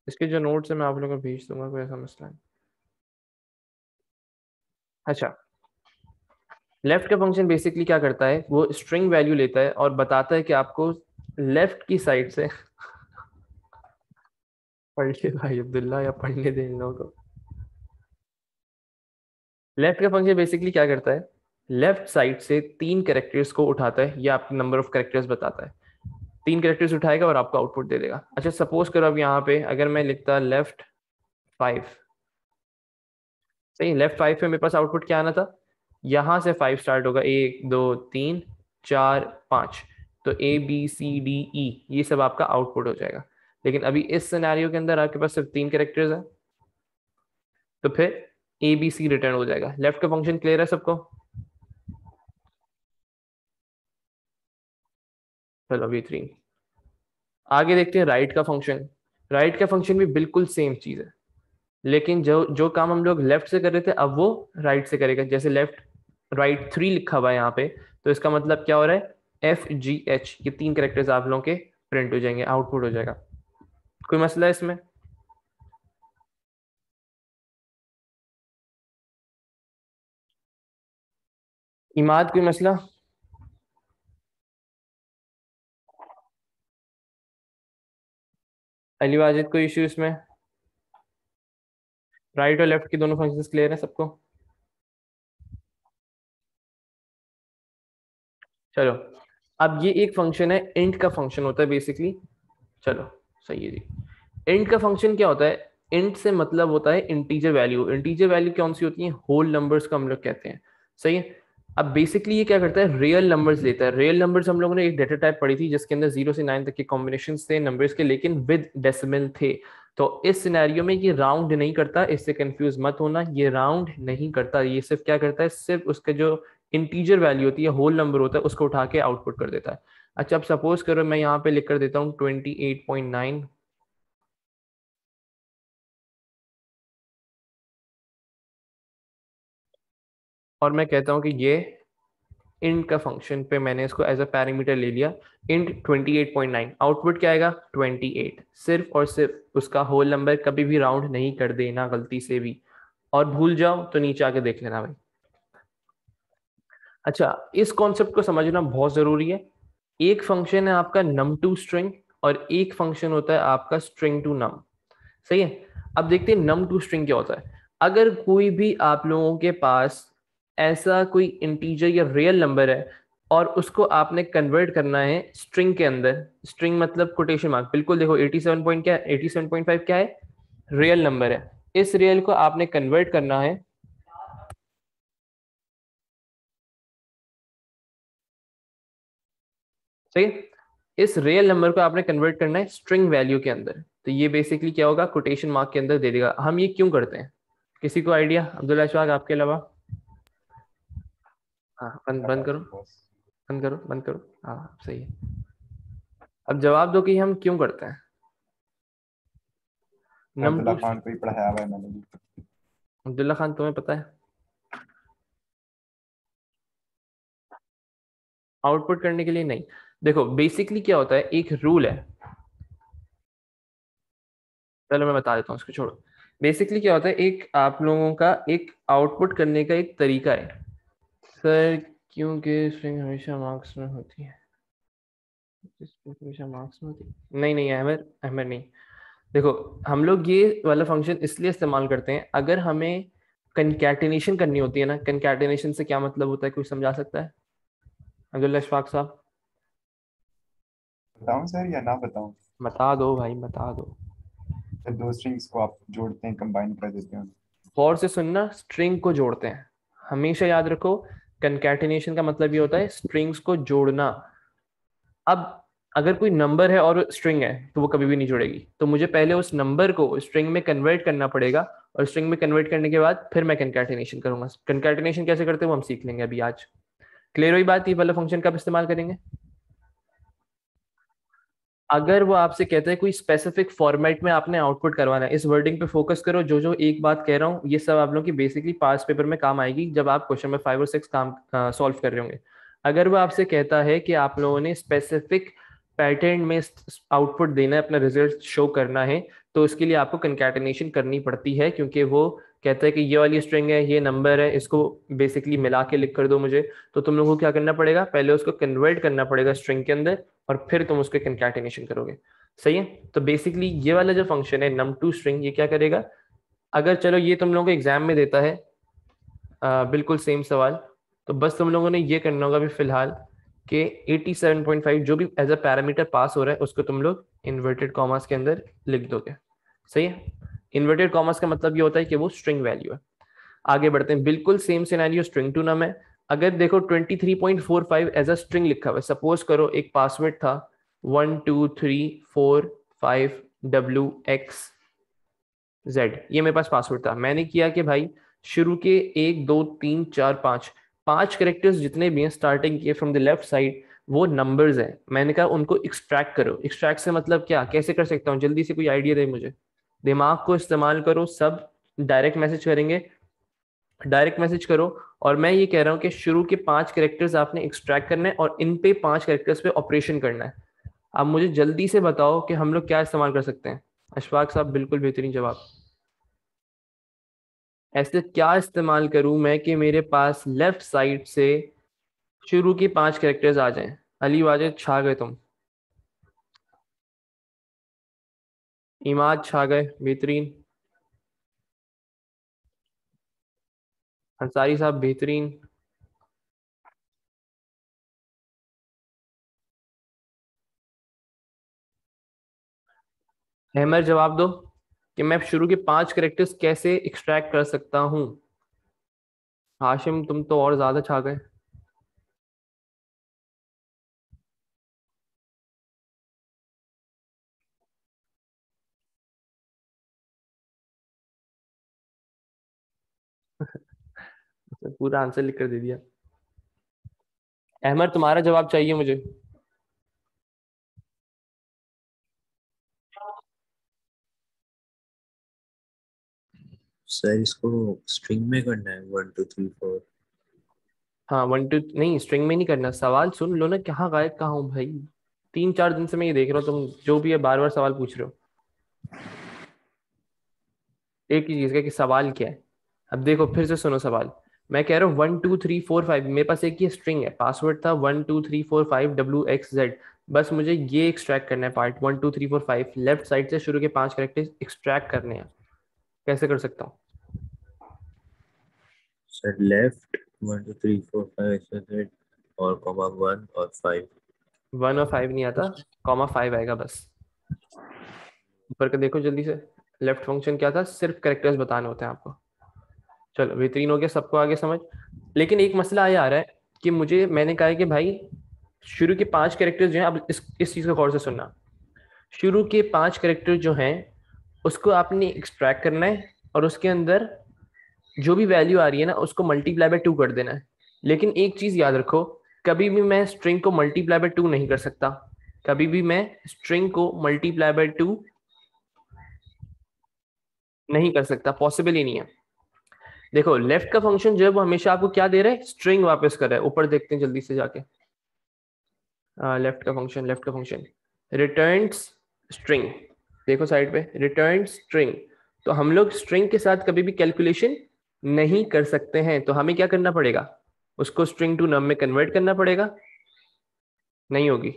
इसके जो नोट्स है मैं आप लोगों को भेज दूंगा, कोई ऐसा मसला नहीं। अच्छा, लेफ्ट का फंक्शन बेसिकली क्या करता है, वो स्ट्रिंग वैल्यू लेता है और बताता है कि आपको लेफ्ट की साइड से पढ़ ले भाई अब्दुल्ला, या पढ़ने दे इन लोगों को। लेफ्ट का फंक्शन बेसिकली क्या करता है, लेफ्ट साइड से 3 कैरेक्टर्स को उठाता है, या आपको नंबर ऑफ कैरेक्टर्स बताता है। 3 कैरेक्टर्स उठाएगा और आपको आउटपुट दे देगा। अच्छा, सपोज करो अब यहाँ पे अगर मैं लिखता लेफ्ट 5। सही, लेफ्ट 5 पे मेरे पास आउटपुट क्या आना था? यहाँ से 5 स्टार्ट होगा, 1 2 3 4 5। तो ABCDE, ये सब आपका आउटपुट हो जाएगा। लेकिन अभी इस सिनेरियो के अंदर आपके पास सिर्फ 3 कैरेक्टर्स है, तो फिर ABC रिटर्न हो जाएगा। लेफ्ट का फंक्शन क्लियर है सबको? चलो अभी 3। आगे देखते हैं राइट का फंक्शन। राइट का फंक्शन भी बिल्कुल सेम चीज है, लेकिन जो जो काम हम लोग लेफ्ट से कर रहे थे अब वो राइट से करेगा। जैसे लेफ्ट राइट 3 लिखा हुआ है यहाँ पे, तो इसका मतलब क्या हो रहा है, FGH, ये 3 कैरेक्टर्स आप लोगों के प्रिंट हो जाएंगे, आउटपुट हो जाएगा। कोई मसला है इसमें? इमाद, कोई मसला? अली वाजिद, कोई इश्यू इसमें? राइट और लेफ्ट के दोनों फंक्शंस क्लियर है सबको? चलो, अब ये एक फंक्शन है, इंट का फंक्शन होता है बेसिकली। चलो, सही है जी। इंट का फंक्शन क्या होता है? इंट से मतलब होता है इंटीजर वैल्यू। इंटीजर वैल्यू कौन सी होती है? होल नंबर्स को हम लोग कहते हैं। सही है। अब बेसिकली ये क्या करता है, रियल नंबर्स लेता है। रियल नंबर्स हम लोगों ने एक डेटा टाइप पढ़ी थी जिसके अंदर 0 से 9 तक के कॉम्बिनेशन थे नंबर्स के, लेकिन विद डेसिमल थे। तो इस सिनेरियो में ये राउंड नहीं करता, इससे कंफ्यूज मत होना, ये राउंड नहीं करता, ये सिर्फ क्या करता है, सिर्फ उसका जो इंटीजर वैल्यू होती है, होल नंबर होता है, उसको उठा के आउटपुट कर देता है। अच्छा, अब सपोज करो मैं यहाँ पे लिख कर देता हूँ 28.9, और मैं कहता हूँ कि ये इंट का फंक्शन पे मैंने इसको एज अ पैरामीटर ले लिया, इंट 28.9, आउटपुट क्या आएगा 28, सिर्फ और सिर्फ उसका होल नंबर, कभी भी राउंड नहीं कर देना गलती से भी, और भूल जाओ तो नीचे आके देख लेना भाई। अच्छा, इस कॉन्सेप्ट को समझना बहुत जरूरी है। एक फंक्शन है आपका नम टू स्ट्रिंग, और एक फंक्शन होता है आपका स्ट्रिंग टू नम। सही है। अब देखते हैं नम टू स्ट्रिंग क्या होता है। अगर कोई भी आप लोगों के पास ऐसा कोई इंटीजर या रियल नंबर है और उसको आपने कन्वर्ट करना है स्ट्रिंग के अंदर, स्ट्रिंग मतलब कोटेशन मार्क, बिल्कुल देखो 87 पॉइंट क्या है, 87.5 क्या है, रियल नंबर है। इस रियल को आपने कन्वर्ट करना है, सही है, इस रियल नंबर को आपने कन्वर्ट करना है स्ट्रिंग वैल्यू के अंदर। तो ये बेसिकली क्या होगा, कोटेशन मार्क के अंदर दे देगा। हम ये क्यों करते हैं, किसी को आइडिया, अब्दुल्ला अशफाक आपके अलावा? हाँ, बंद बंद करो, बॉस। बंद करो, बंद करो। हाँ सही है। अब जवाब दो कि हम क्यों करते हैं नम अब्दुल्ला टू। खान को ही पढ़ाया हुआ है मैंने भी। अब्दुल्ला खान तुम्हें पता है आउटपुट करने के लिए? नहीं। देखो बेसिकली क्या होता है, एक रूल है, चलो मैं बता देता हूँ, उसको छोड़ो। बेसिकली क्या होता है, एक आप लोगों का एक आउटपुट करने का एक तरीका है। सर क्योंकि स्ट्रिंग हमेशा मार्क्स में होती है, हमेशा मार्क्स में होती है, नहीं नहीं अहमद, अहमद नहीं। देखो, हम लोग ये वाला फंक्शन इसलिए इस्तेमाल करते हैं अगर हमें कंकैटिनेशन करनी होती है ना। कंकैटिनेशन से क्या मतलब होता है, कोई समझा सकता है? अब्दुल्ला अशफाक साहब बताऊं सर या ना बताऊं? बता दो भाई, बता दो। जब दो स्ट्रिंग्स को आप जोड़ते हैं, कंबाइन कर देते हैं। गौर से सुनना, स्ट्रिंग को जोड़ते हैं, हमेशा याद रखो। कंकैटिनेशन का मतलब ये होता है स्ट्रिंग्स को जोड़ना। अब अगर कोई नंबर है और स्ट्रिंग है तो वो कभी भी नहीं जुड़ेगी, तो मुझे पहले उस नंबर को स्ट्रिंग में कन्वर्ट करना पड़ेगा, और स्ट्रिंग में कन्वर्ट करने के बाद फिर मैं कंकैटिनेशन करूंगा। कंकैटिनेशन कैसे करते हैं वो हम सीख लेंगे अभी आज। क्लियर हुई बात? ये वाला फंक्शन कब इस्तेमाल करेंगे? अगर वो आपसे कहता है कोई स्पेसिफिक फॉर्मेट में आपने आउटपुट करवाना है। इस वर्डिंग पे फोकस करो, जो जो एक बात कह रहा हूँ ये सब आप लोगों की बेसिकली पास पेपर में काम आएगी जब आप क्वेश्चन में 5 और 6 काम सॉल्व कर रहे होंगे। अगर वो आपसे कहता है कि आप लोगों ने स्पेसिफिक पैटर्न में आउटपुट देना है, अपना रिजल्ट शो करना है, तो उसके लिए आपको कंकैटिनेशन करनी पड़ती है, क्योंकि वो कहता है कि ये वाली स्ट्रिंग है, ये नंबर है, इसको बेसिकली मिला के लिख कर दो मुझे। तो तुम लोगों को क्या करना पड़ेगा, पहले उसको कन्वर्ट करना पड़ेगा स्ट्रिंग के अंदर, और फिर तुम उसके कंकैटिनेशन करोगे। सही है। तो बेसिकली ये वाला जो फंक्शन है num to string, ये क्या करेगा, अगर चलो ये तुम लोगों को एग्जाम में देता है बिल्कुल सेम सवाल, तो बस तुम लोगों ने ये करना होगा अभी फिलहाल कि 87.5 जो भी एज अ पैरामीटर पास हो रहा है उसको तुम लोग इन्वर्टेड कॉमास के अंदर लिख दोगे। सही है। इन्वर्टेड कॉमास का मतलब ये होता है कि वो स्ट्रिंग वैल्यू है। आगे बढ़ते हैं, बिल्कुल सेम सिनेरियो स्ट्रिंग टू नम है। अगर देखो 23.45 एज अ स्ट्रिंग लिखा हुआ है, सपोज करो एक पासवर्ड था 123455WX Z, ये मेरे पास पासवर्ड था। मैंने किया कि भाई शुरू के 1 2 3 4 5 पांच करेक्टर्स जितने भी हैं स्टार्टिंग के फ्रॉम द लेफ्ट साइड, वो नंबर्स हैं। मैंने कहा उनको एक्सट्रैक्ट करो। एक्सट्रैक्ट से मतलब क्या, कैसे कर सकता हूँ, जल्दी से कोई आइडिया दे मुझे, दिमाग को इस्तेमाल करो। सब डायरेक्ट मैसेज करेंगे, डायरेक्ट मैसेज करो। और मैं ये कह रहा हूँ कि शुरू के 5 कैरेक्टर्स आपने एक्सट्रैक्ट करना है और इन पे 5 कैरेक्टर्स पे ऑपरेशन करना है। अब मुझे जल्दी से बताओ कि हम लोग क्या इस्तेमाल कर सकते हैं। अशफाक साहब बिल्कुल बेहतरीन जवाब। ऐसे क्या इस्तेमाल करूं मैं कि मेरे पास लेफ्ट साइड से शुरू की 5 कैरेक्टर्स आ जाएं? अली वाजिद छा गए तुम, इमाद छा गए, बेहतरीन, अंसारी साहब बेहतरीन। अहमद जवाब दो कि मैं शुरू के 5 कैरेक्टर्स कैसे एक्सट्रैक्ट कर सकता हूँ। हाशिम तुम तो और ज्यादा छा गए। पूरा आंसर लिख कर दे दिया। अहमद तुम्हारा जवाब चाहिए मुझे। सर इसको स्ट्रिंग में करना है 1 2 3 4। हाँ 1 2 नहीं, स्ट्रिंग में नहीं करना। सवाल सुन लो ना, कहाँ गायब कहाँ हूँ भाई। 3 4 दिन से मैं ये देख रहा हूँ, तुम जो भी है बार बार सवाल पूछ रहे हो। एक ही चीज का कि सवाल क्या है। अब देखो फिर से सुनो सवाल। मैं कह रहा हूँ 1 2 3 4 5, मेरे पास एक ये स्ट्रिंग है, पासवर्ड था 1 2 3 4 5 WXZ। बस मुझे ये एक्सट्रैक्ट करना है पार्ट 1 2 3 4 5, लेफ्ट साइड से शुरू के 5 कैरेक्टर्स एक्सट्रैक्ट करने हैं। कैसे कर सकता हूँ? सर लेफ्ट 1 2 3 4 5 6 7 और कॉमा 1 और 5। 1 और 5 नहीं आता, कॉमा 5 आएगा बस। ऊपर का देखो जल्दी से। लेफ्ट फंक्शन क्या था? सिर्फ कैरेक्टर्स बताने होते हैं आपको। चलो बेहतरीन हो गया, सबको आगे समझ। लेकिन एक मसला ये आ रहा है कि मुझे, मैंने कहा है कि भाई शुरू के 5 कैरेक्टर्स जो हैं, अब इस चीज को गौर से सुनना। शुरू के 5 कैरेक्टर जो हैं उसको आपने एक्सट्रैक्ट करना है, और उसके अंदर जो भी वैल्यू आ रही है ना उसको मल्टीप्लाई बाय 2 कर देना है। लेकिन एक चीज याद रखो, कभी भी मैं स्ट्रिंग को मल्टीप्लाई बाय 2 नहीं कर सकता। कभी भी मैं स्ट्रिंग को मल्टीप्लाई बाय 2 नहीं कर सकता, पॉसिबल ही नहीं है। देखो लेफ्ट का फंक्शन जो है वो हमेशा आपको क्या दे रहा है? स्ट्रिंग वापस कर रहा है। ऊपर देखते हैं जल्दी से जाके। लेफ्ट का फंक्शन रिटर्न्स स्ट्रिंग। देखो साइड पे रिटर्न स्ट्रिंग। तो हम लोग स्ट्रिंग के साथ कभी भी कैलकुलेशन नहीं कर सकते हैं, तो हमें क्या करना पड़ेगा? उसको स्ट्रिंग टू नम में कन्वर्ट करना पड़ेगा। नहीं होगी।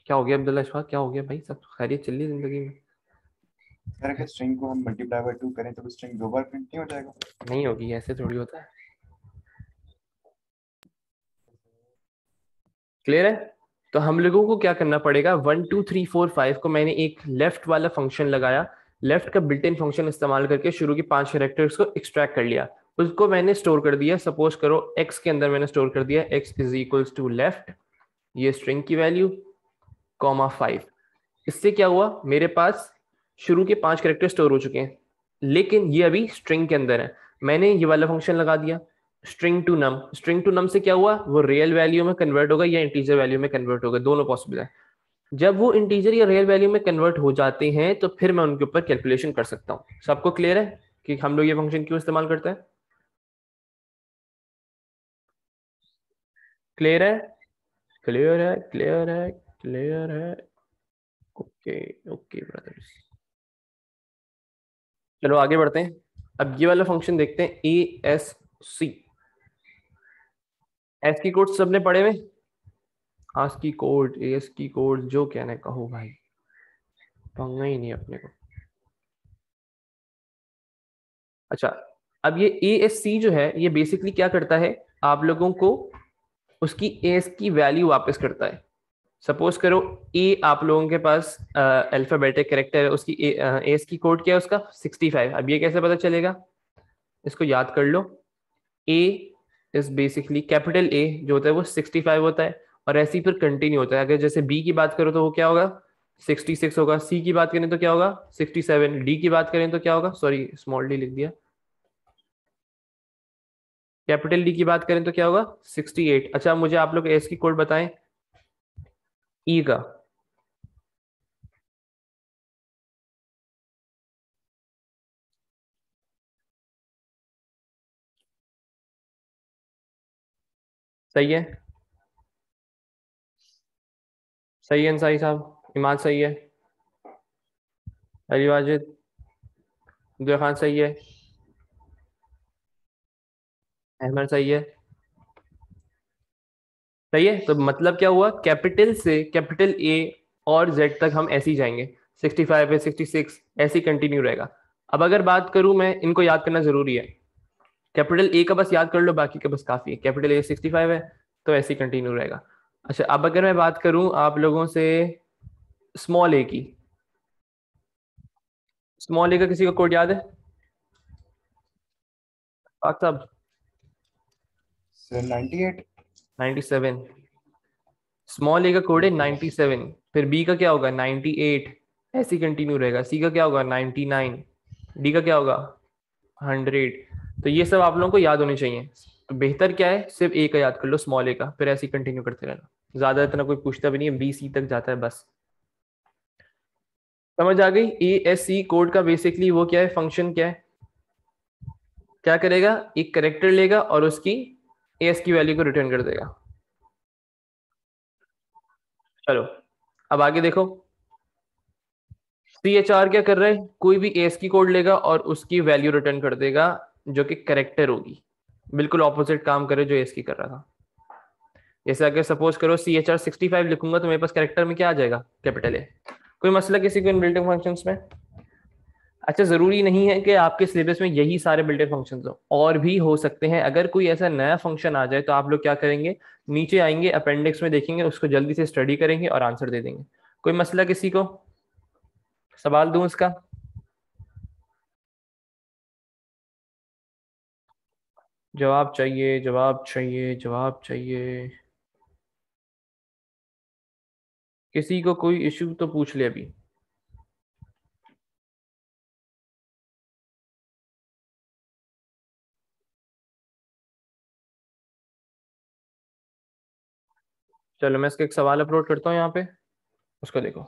क्या हो गया अब्दुल्ला इशफाक, क्या हो गया भाई? सब खैरियत चल रही है जिंदगी में? सर अगर स्ट्रिंग को हम मल्टीप्लाई बाय 2 करें तो स्ट्रिंग 2 बार प्रिंट नहीं हो जाएगा? नहीं होगी, ऐसे थोड़ी होता है। क्लियर है? तो हम लोगों को क्या करना पड़ेगा? 1 2 3 4 5 को मैंने एक लेफ्ट वाला फंक्शन लगाया, लेफ्ट का बिल्ट इन फंक्शन इस्तेमाल करके शुरू के 5 कैरेक्टर्स को एक्सट्रैक्ट कर लिया। उसको मैंने स्टोर कर दिया, सपोज करो x के अंदर मैंने स्टोर कर दिया x is equals to left, ये स्ट्रिंग की वैल्यू, कॉमा 5। इससे क्या हुआ? मेरे पास शुरू के 5 कैरेक्टर स्टोर हो चुके हैं, लेकिन ये अभी स्ट्रिंग के अंदर है। मैंने ये वाला फंक्शन लगा दिया string to num. String to num से क्या हुआ? वो रियल वैल्यू में कन्वर्ट होगा या इंटीजर वैल्यू में कन्वर्ट होगा, दोनों पॉसिबल है। जब वो इंटीजर या रियल वैल्यू में कन्वर्ट हो जाते हैं तो फिर मैं उनके ऊपर कैलकुलेशन कर सकता हूँ। सबको क्लियर है कि हम लोग ये फंक्शन क्यों इस्तेमाल करते हैं? क्लियर है? क्लियर है? क्लियर है? क्लियर है? ओके। ओके ब्रदर्स, चलो आगे बढ़ते हैं। अब ये वाला फंक्शन देखते हैं, ए एस सी। एस की कोड सबने पढ़े हुए? आस की कोड, एस की कोड, जो कहना है कहो भाई, पंगा ही नहीं अपने को। अच्छा, अब ये ए एस सी जो है ये बेसिकली क्या करता है? आप लोगों को उसकी एस की वैल्यू वापस करता है। सपोज करो ए आप लोगों के पास अल्फाबेटिक कैरेक्टर है, उसकी एस की कोड क्या है? उसका 65। अब ये कैसे पता चलेगा? इसको याद कर लो। ए इज बेसिकली कैपिटल ए जो होता है वो 65 होता है, और ऐसे ही फिर कंटिन्यू होता है। अगर जैसे बी की बात करो तो वो क्या होगा? 66 होगा। सी की बात करें तो क्या होगा? 67। डी की बात करें तो क्या होगा? सॉरी स्मॉल डी लिख दिया। कैपिटल डी की बात करें तो क्या होगा? 68। अच्छा मुझे आप लोग एस की कोड बताएं ई का। सही है? सही है अंसारी साहब? इमाद सही है? अली वाजिद, अब्दुल खान सही है? अहमद सही है? सही है। तो मतलब क्या हुआ? कैपिटल से कैपिटल ए और जेड तक हम ऐसे ही जाएंगे। 65 है, 66, ऐसे ही कंटिन्यू रहेगा। अब अगर बात करूं मैं, इनको याद करना जरूरी है। कैपिटल ए का बस याद कर लो, बाकी का बस काफी है। कैपिटल ए 65 है तो ऐसे ही कंटिन्यू रहेगा। अच्छा अब अगर मैं बात करूं आप लोगों से स्मॉल ए की, स्मॉल ए का किसी का कोड याद है? पाक साहब? सर 98। 97। स्मॉल ए का कोड है 97, फिर बी का क्या होगा? 98, ऐसे ही कंटिन्यू रहेगा। सी का क्या होगा? 99। डी का क्या होगा? 100। तो ये सब आप लोगों को याद होने चाहिए। तो बेहतर क्या है, सिर्फ ए का याद कर लो, स्मॉल ए का, फिर ऐसे ही कंटिन्यू करते रहना। ज्यादा इतना कोई पूछता भी नहीं है, बी सी तक जाता है बस। समझ आ गई। ए एस सी कोड का बेसिकली वो क्या है, फंक्शन क्या है, क्या करेगा, एक करेक्टर लेगा और उसकी एस की वैल्यू को रिटर्न कर देगा। चलो अब आगे देखो, सी एच आर क्या कर रहा है, कोई भी एस की कोड लेगा और उसकी वैल्यू रिटर्न कर देगा जो कि करेक्टर होगी, बिल्कुल ऑपोजिट काम करे जो एस की कर रहा था। जैसे अगर सपोज करो सी एच आर 65 लिखूंगा तो मेरे पास करेक्टर में क्या आ जाएगा, कैपिटल ए। कोई मसला किसी को इन बिल्डिंग फंक्शंस में? अच्छा, जरूरी नहीं है कि आपके सिलेबस में यही सारे बिल्ट-इन फंक्शंस हो, और भी हो सकते हैं। अगर कोई ऐसा नया फंक्शन आ जाए तो आप लोग क्या करेंगे, नीचे आएंगे, अपेंडिक्स में देखेंगे, उसको जल्दी से स्टडी करेंगे और आंसर दे देंगे। कोई मसला किसी को, सवाल दूं इसका? जवाब चाहिए, जवाब चाहिए, जवाब चाहिए। किसी को कोई इशू तो पूछ ले अभी। चलो मैं इसका एक सवाल अपलोड करता हूँ यहाँ पे, उसको देखो।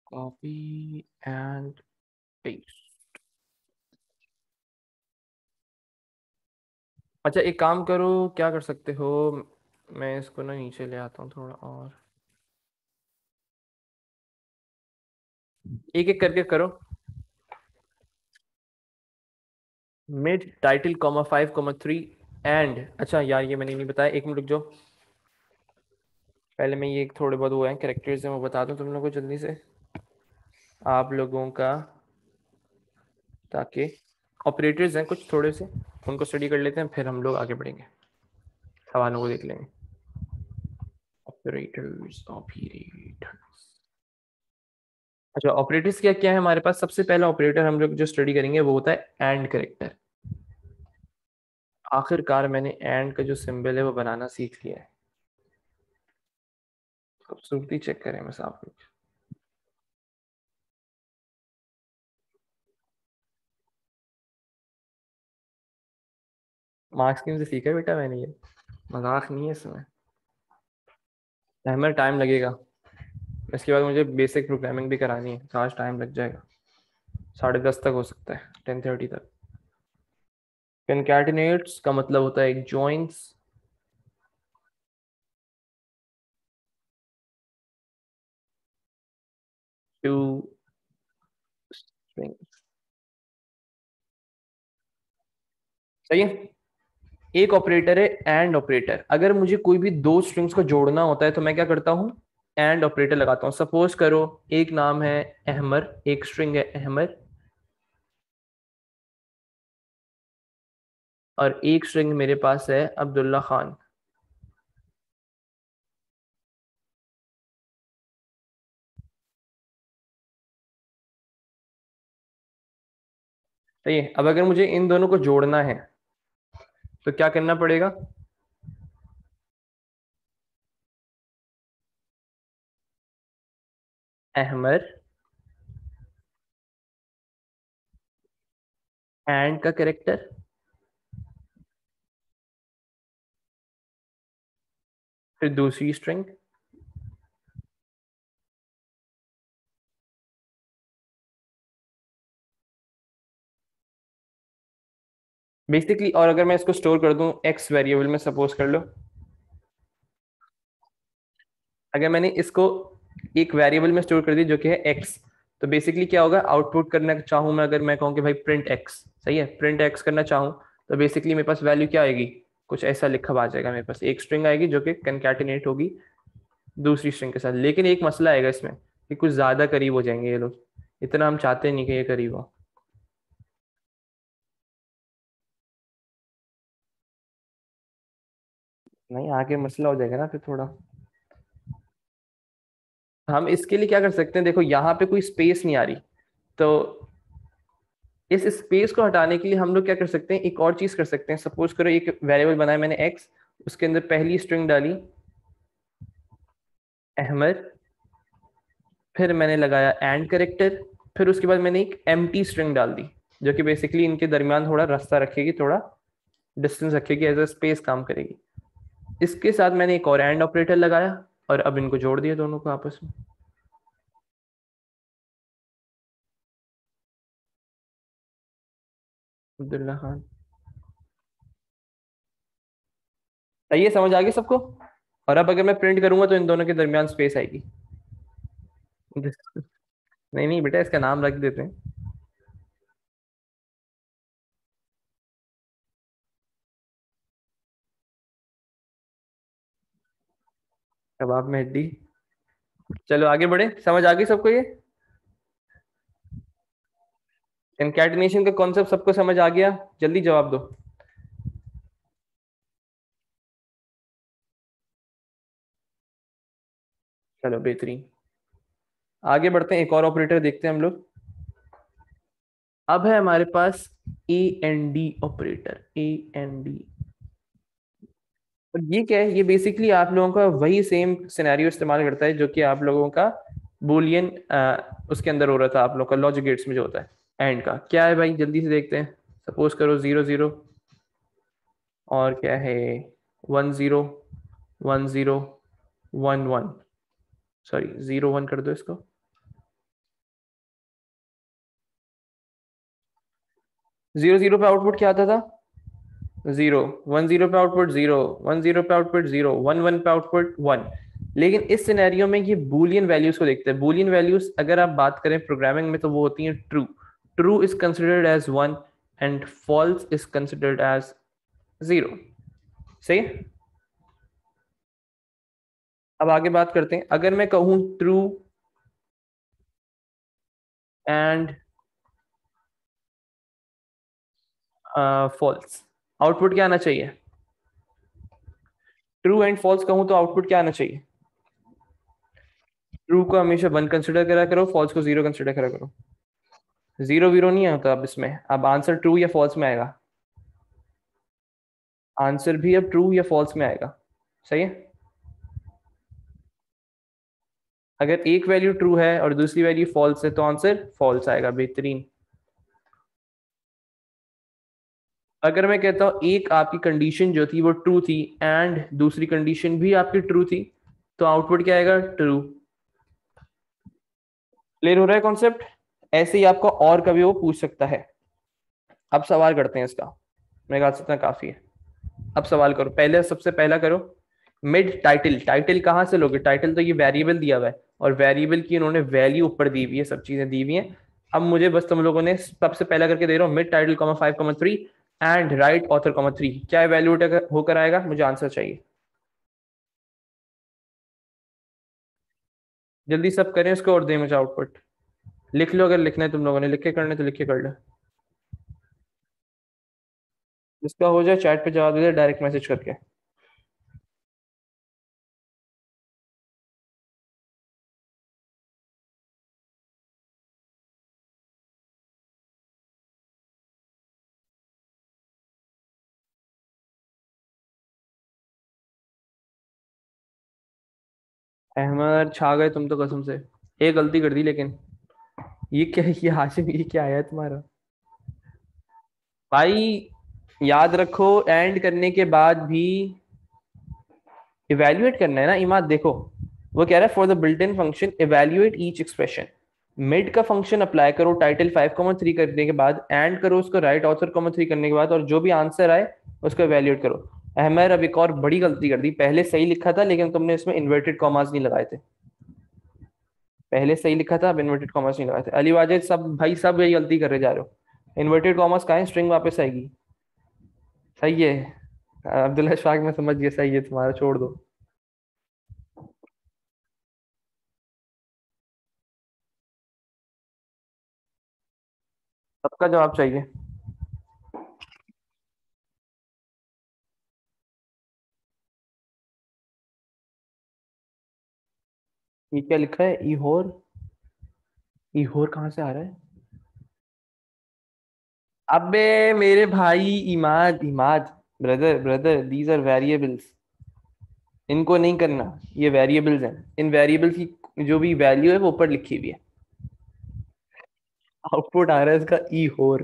Copy and paste. अच्छा एक काम करो, क्या कर सकते हो, मैं इसको ना नीचे ले आता हूँ थोड़ा, और एक एक करके करो। Mid title comma 5 comma 3 and, अच्छा यार ये मैंने नहीं बताया, एक मिनट रुक जाओ, पहले मैं ये थोड़े बहुत वो है कैरेक्टर्स हैं वो बता दूं तुम लोगों को जल्दी से, आप लोगों का, ताकि ऑपरेटर्स हैं कुछ थोड़े से, उनको स्टडी कर लेते हैं, फिर हम लोग आगे बढ़ेंगे, सवालों को देख लेंगे। Operators, operators. अच्छा ऑपरेटर्स क्या क्या है हमारे पास, सबसे पहला ऑपरेटर हम लोग जो स्टडी करेंगे वो होता है एंड करेक्टर। आखिरकार मैंने एंड का जो सिंबल है वो बनाना सीख लिया है, खूबसूरती चेक करें बस आप लोग। मार्क्स स्कीम से सीखा है बेटा मैंने ये, मजाक नहीं है इसमें। हमें टाइम लगेगा, इसके बाद मुझे बेसिक प्रोग्रामिंग भी करानी है, तो आज टाइम लग जाएगा, 10:30 तक हो सकता है, 10:30 तक। कनकैटिनेट्स का मतलब होता है एक जॉइंट्स टू स्ट्रिंग्स। सही है। एक ऑपरेटर है एंड ऑपरेटर, अगर मुझे कोई भी दो स्ट्रिंग्स को जोड़ना होता है तो मैं क्या करता हूँ, एंड ऑपरेटर लगाता हूँ। सपोज करो एक नाम है अहमर, एक स्ट्रिंग है अहमर, और एक स्ट्रिंग मेरे पास है अब्दुल्ला खान। सही है। अब अगर मुझे इन दोनों को जोड़ना है तो क्या करना पड़ेगा, अहमर एंड का कैरेक्टर, फिर दूसरी स्ट्रिंग, बेसिकली। और अगर मैं इसको स्टोर कर दूं एक्स वेरिएबल में, सपोज कर लो, अगर मैंने इसको एक वेरिएबल में स्टोर कर दी जो कि है एक्स, तो बेसिकली क्या होगा, आउटपुट करना चाहूँ मैं, अगर मैं कहूँ कि भाई प्रिंट एक्स, सही है, प्रिंट एक्स करना चाहूँ, तो बेसिकली मेरे पास वैल्यू क्या आएगी, कुछ ऐसा लिखा आ जाएगा, मेरे पास एक स्ट्रिंग आएगी जो कि कंकैटिनेट होगी दूसरी स्ट्रिंग के साथ। लेकिन एक मसला आएगा इसमें कि कुछ ज्यादा करीब हो जाएंगे ये लोग, इतना हम चाहते नहीं कि ये करीब हो। नहीं आगे मसला हो जाएगा ना फिर थोड़ा। हम इसके लिए क्या कर सकते हैं, देखो यहाँ पे कोई स्पेस नहीं आ रही, तो इस स्पेस को हटाने के लिए हम लोग क्या कर सकते हैं, एक और चीज कर सकते हैं। सपोज करो एक वेरिएबल बनाया मैंने x, उसके अंदर पहली स्ट्रिंग डाली अहमद, फिर मैंने लगाया एंड करेक्टर, फिर उसके बाद मैंने एक एम्प्टी स्ट्रिंग डाल दी, जो कि बेसिकली इनके दरमियान थोड़ा रास्ता रखेगी, थोड़ा डिस्टेंस रखेगी, एज अ स्पेस काम करेगी। इसके साथ मैंने एक और एंड ऑपरेटर लगाया और अब इनको जोड़ दिया दोनों को आपस में। अब्दुल्ला खान, ये समझ आ गई सबको? और अब अगर मैं प्रिंट करूंगा तो इन दोनों के दरमियान स्पेस आएगी। नहीं नहीं बेटा, इसका नाम रख देते हैं। कबाब में हड्डी। चलो आगे बढ़े, समझ आ गई सबको ये? कॉन्कैटिनेशन का कॉन्सेप्ट सबको समझ आ गया? जल्दी जवाब दो। चलो बेहतरीन, आगे बढ़ते हैं, एक और ऑपरेटर देखते हैं हम लोग। अब है हमारे पास A N D operator, A N D. और ये क्या है, ये बेसिकली आप लोगों का वही सेम सिनेरियो इस्तेमाल करता है जो कि आप लोगों का बुलियन उसके अंदर हो रहा था, आप लोगों का लॉजिक गेट्स में जो होता है। एंड का क्या है भाई, जल्दी से देखते हैं। सपोज करो 0 0, और क्या है 1 0 1 0 1 1, सॉरी 0 1 कर दो इसको। 0 0 पे आउटपुट क्या आता था? 0 1 0 पे आउटपुट 0, 1 0 पे आउटपुट 0, 1 1 पे आउटपुट 1। लेकिन इस सिनेरियो में ये बूलियन वैल्यूज को देखते हैं। बूलियन वैल्यूज अगर आप बात करें प्रोग्रामिंग में तो वो होती हैं true. True is considered as 1 and false is considered as 0। सही। अब आगे बात करते हैं, अगर मैं कहूं ट्रू एंड फॉल्स, आउटपुट क्या आना चाहिए? ट्रू एंड फॉल्स कहूं तो आउटपुट क्या आना चाहिए? ट्रू को हमेशा 1 कंसिडर करा करो, फॉल्स को 0 कंसिडर करा करो। 0 0 नहीं होता अब इसमें, अब आंसर ट्रू या फॉल्स में आएगा। आंसर भी अब ट्रू या फॉल्स में आएगा। सही है। अगर एक वैल्यू ट्रू है और दूसरी वैल्यू फॉल्स है तो आंसर फॉल्स आएगा। बेहतरीन। अगर मैं कहता हूं एक आपकी कंडीशन जो थी वो ट्रू थी एंड दूसरी कंडीशन भी आपकी ट्रू थी, तो आउटपुट क्या आएगा? ट्रू। क्लियर हो रहा है कॉन्सेप्ट? ऐसे ही आपको और कभी वो पूछ सकता है। अब सवाल करते हैं इसका, मेरे ख्याल से इतना काफी है। अब सवाल करो, पहले सबसे पहला करो मिड टाइटल। टाइटल कहाँ से लोगे? टाइटल तो ये वेरिएबल दिया हुआ है और वेरिएबल की इन्होंने वैल्यू ऊपर दी हुई है, सब चीजें दी हुई हैं। अब मुझे बस तुम लोगों ने सबसे पहला करके दे रहा हूँ, mid title 5 3 and right author 3, क्या वैल्यूट होकर आएगा? मुझे आंसर चाहिए। जल्दी सब करें इसको और दें मुझे आउटपुट। लिख लो, अगर लिखना है तुम लोगों ने, लिख के करना है तो लिख के कर लो। जिसका हो जाए चैट पे जवाब दे दे डायरेक्ट मैसेज करके। अहमद छा गए तुम तो कसम से। एक गलती कर दी लेकिन। ये क्या, ये हाशिम ये क्या आया है तुम्हारा? भाई याद रखो, एंड करने के बाद भी इवेल्युएट करना है ना इमाद। देखो वो कह रहा है for the built in function evaluate each expression. Mid का फंक्शन अप्लाई करो टाइटल 5 3 करने के बाद, एंड करो उसको राइट ऑथर 3 करने के बाद, और जो भी आंसर आए उसको इवेल्युएट करो। अहमद अब एक और बड़ी गलती कर दी, पहले सही लिखा था लेकिन तुमने इसमें इन्वर्टेड कॉमास नहीं लगाए थे। पहले सही लिखा था, अब इन्वर्टेड कॉमर्स नहीं लगाए थे। अली वाजिद सब भाई सब यही गलती कर रहे जा रहे हो। इन्वर्टेड कॉमर्स का है, स्ट्रिंग वापस आएगी। सही है। अब्दुल्ला शाह मैं समझ गया, सही है तुम्हारा, छोड़ दो। सबका जवाब चाहिए। ये क्या लिखा है, इहोर? इहोर कहाँ से आ रहा है? अबे मेरे भाई, Imad Imad, brother brother, these are variables, इनको नहीं करना। ये वेरिएबल्स हैं, इन वेरिएबल्स की जो भी वैल्यू है वो ऊपर लिखी हुई है। आउटपुट आ रहा है इसका ई होर।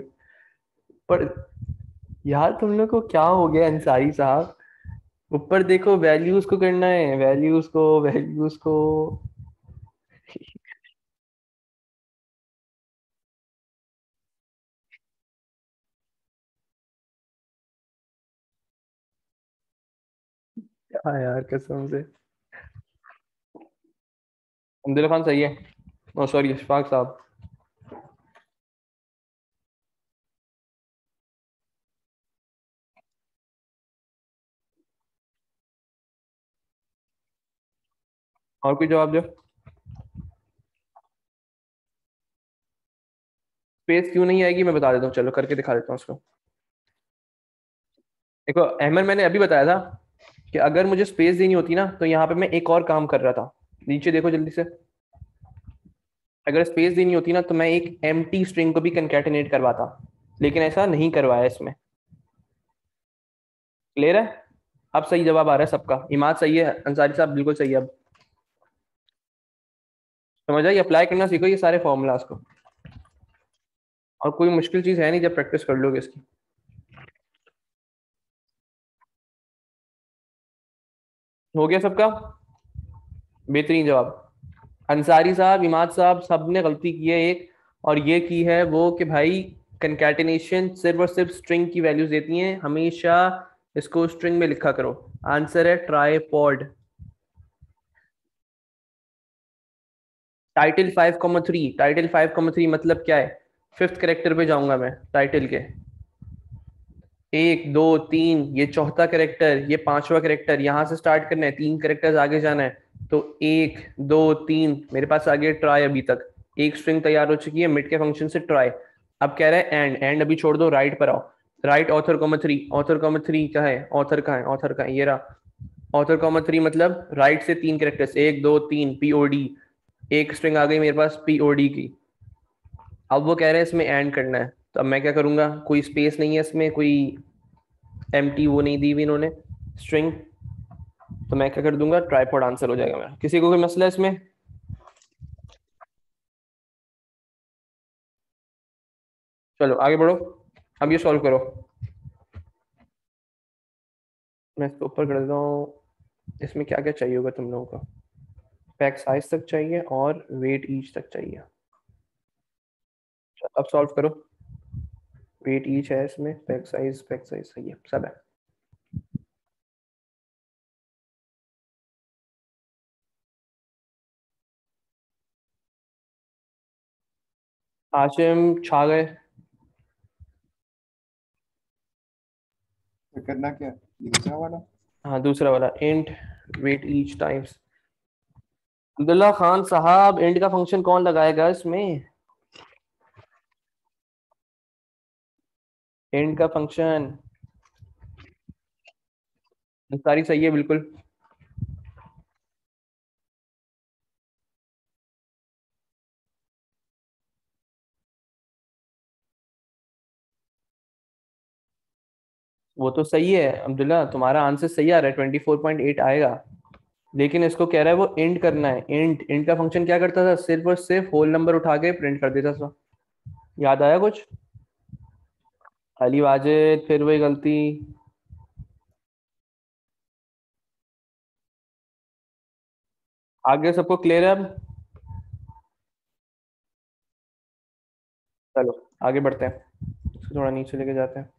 पर यार तुम लोग को क्या हो गया अंसारी साहब? ऊपर देखो, वैल्यूज को करना है, वैल्यूज को। हाँ यार, कसम से। अब्दुल्ला खान सही है। ओ सॉरी, इशफाक साहब। और कोई जवाब दो। स्पेस क्यों नहीं आएगी मैं बता देता हूँ, चलो करके दिखा देता हूँ उसको। देखो अहमद, मैंने अभी बताया था कि अगर मुझे स्पेस देनी होती ना तो यहाँ पे मैं एक और काम कर रहा था। नीचे देखो जल्दी से। अगर स्पेस देनी होती ना तो मैं एक एम्प्टी स्ट्रिंग को भी कंकैटिनेट करवाता, लेकिन ऐसा नहीं करवाया इसमें। क्लियर है? अब सही जवाब आ रहा है सबका। इमाद सही है, अंसारी साहब बिल्कुल सही है। अब समझ आई? अप्लाई करना सीखो ये सारे फॉर्मूलाज को। और कोई मुश्किल चीज है नहीं जब प्रैक्टिस कर लोगे इसकी। हो गया सबका? बेहतरीन जवाब। अंसारी साहब, इमाद साहब, सब ने गलती की है एक। और ये की है वो कि भाई कंकैटिनेशन सिर्फ और सिर्फ स्ट्रिंग की वैल्यूज देती हैं हमेशा। इसको स्ट्रिंग में लिखा करो। आंसर है ट्राइपॉड। टाइटल 5,3, टाइटल 5,3 मतलब क्या है? फिफ्थ करेक्टर पे जाऊंगा मैं टाइटल के। एक दो तीन, ये चौथा करेक्टर, ये पांचवा करेक्टर, यहां से स्टार्ट करना है, तीन करेक्टर्स आगे जाना है। तो एक दो तीन, मेरे पास आगे ट्राई। अभी तक एक स्ट्रिंग तैयार हो चुकी है मिड के फंक्शन से, ट्राई। अब कह रहा है एंड, एंड अभी छोड़ दो, राइट पर आओ। Right author comma three, author comma three क्या है? ऑथर का है, ऑथर का है, ये रहा। ऑथर कॉमा थ्री मतलब राइट से तीन करेक्टर्स, एक दो तीन, पीओडी। एक स्ट्रिंग आ गई मेरे पास पीओडी की। अब वो कह रहे हैं इसमें एंड करना है, तो अब मैं क्या करूंगा? कोई स्पेस नहीं है इसमें, कोई एम्प्टी वो नहीं दी हुई इन्होंने स्ट्रिंग। तो मैं क्या कर दूंगा? ट्राइपॉड आंसर हो जाएगा मेरा। किसी को कोई मसला है इसमें? चलो आगे बढ़ो। अब ये सॉल्व करो। मैं इसको ऊपर कर देता हूँ। इसमें क्या क्या चाहिए होगा तुम लोगों को? पैक साइज तक चाहिए और वेट ईच तक चाहिए। चलो, अब सॉल्व करो। वेट ईच है इसमें, पैक साइज सही है, सब है। आशिम छा गए। तो करना क्या है? ये दूसरा वाला। हाँ दूसरा वाला, int weight each times. Abdullah Khan sahab, int का फंक्शन कौन लगाएगा इसमें? इंट का फंक्शन सारी सही है बिल्कुल। वो तो सही है अब्दुल्ला, तुम्हारा आंसर सही आ रहा है, 24.8 आएगा। लेकिन इसको कह रहा है वो इंट करना है। इंट, इंट का फंक्शन क्या करता था? सिर्फ और सिर्फ होल नंबर उठा के प्रिंट कर देता था। याद आया कुछ? अली वाजिद फिर वही गलती। आगे सबको क्लियर है अब? चलो आगे बढ़ते हैं, इसको थोड़ा नीचे लेके जाते हैं।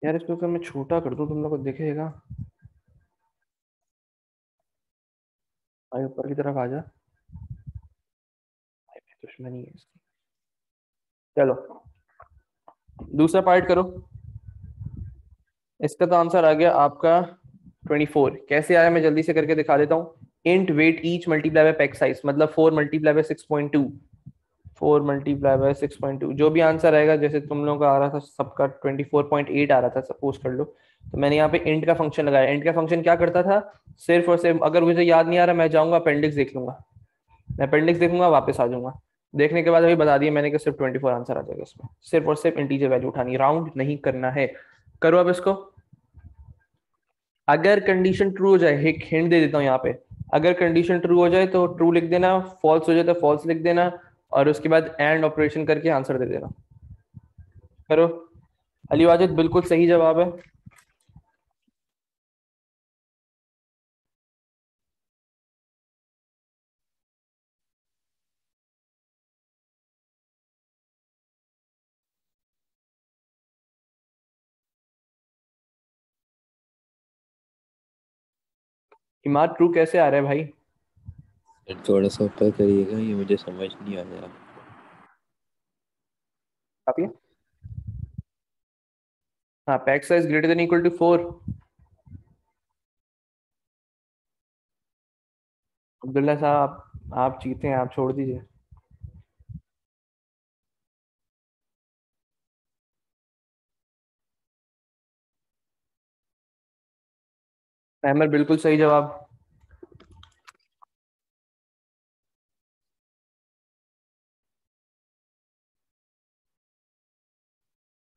यार इसको अगर मैं छोटा कर दूं तुम लोग को दिखेगा? भाई ऊपर की तरफ आ जा। भाई दुश्मनी है इसकी। चलो दूसरा पार्ट करो। इसका तो आंसर आ गया आपका 24। कैसे आया मैं जल्दी से करके दिखा देता हूँ। Int weight each multiply by pack size मतलब 4 मल्टीप्लाई बाय 6.2। 4 मल्टीप्लाई बाय 6.2 जो भी आंसर आएगा, जैसे तुम लोगों का आ रहा था सबका 24.8 आ रहा था सपोज कर लो। तो मैंने यहाँ पे इंट का फंक्शन लगाया। इंट का फंक्शन क्या करता था? सिर्फ और सिर्फ, अगर मुझे याद नहीं आ रहा मैं जाऊंगा अपेंडिक्स देख लूंगा, मैं अपेंडिक्स देखूंगा वापस आ जाऊंगा। देखने के बाद अभी बता दिया मैंने कि सिर्फ 24 आंसर आ जाएगा इसमें, सिर्फ और सिर्फ इंटीजर वैल्यू उठानी, राउंड नहीं करना है। करो अब इसको। अगर कंडीशन ट्रू हो जाए, एक हिंट दे देता हूँ यहाँ पे, अगर कंडीशन ट्रू हो जाए तो ट्रू लिख देना, फॉल्स हो जाए तो फॉल्स लिख देना, और उसके बाद एंड ऑपरेशन करके आंसर दे देना। करो। अली वाजिद बिल्कुल सही जवाब है। इमाद ट्रू कैसे आ रहा है भाई? सर थोड़ा सा ऊपर करिएगा, ये मुझे समझ नहीं आ रहा। आप ये, हाँ, pack size greater than equal to 4। Abdullah sahab आप जीते हैं, आप छोड़ दीजिए। अहमद बिल्कुल सही जवाब।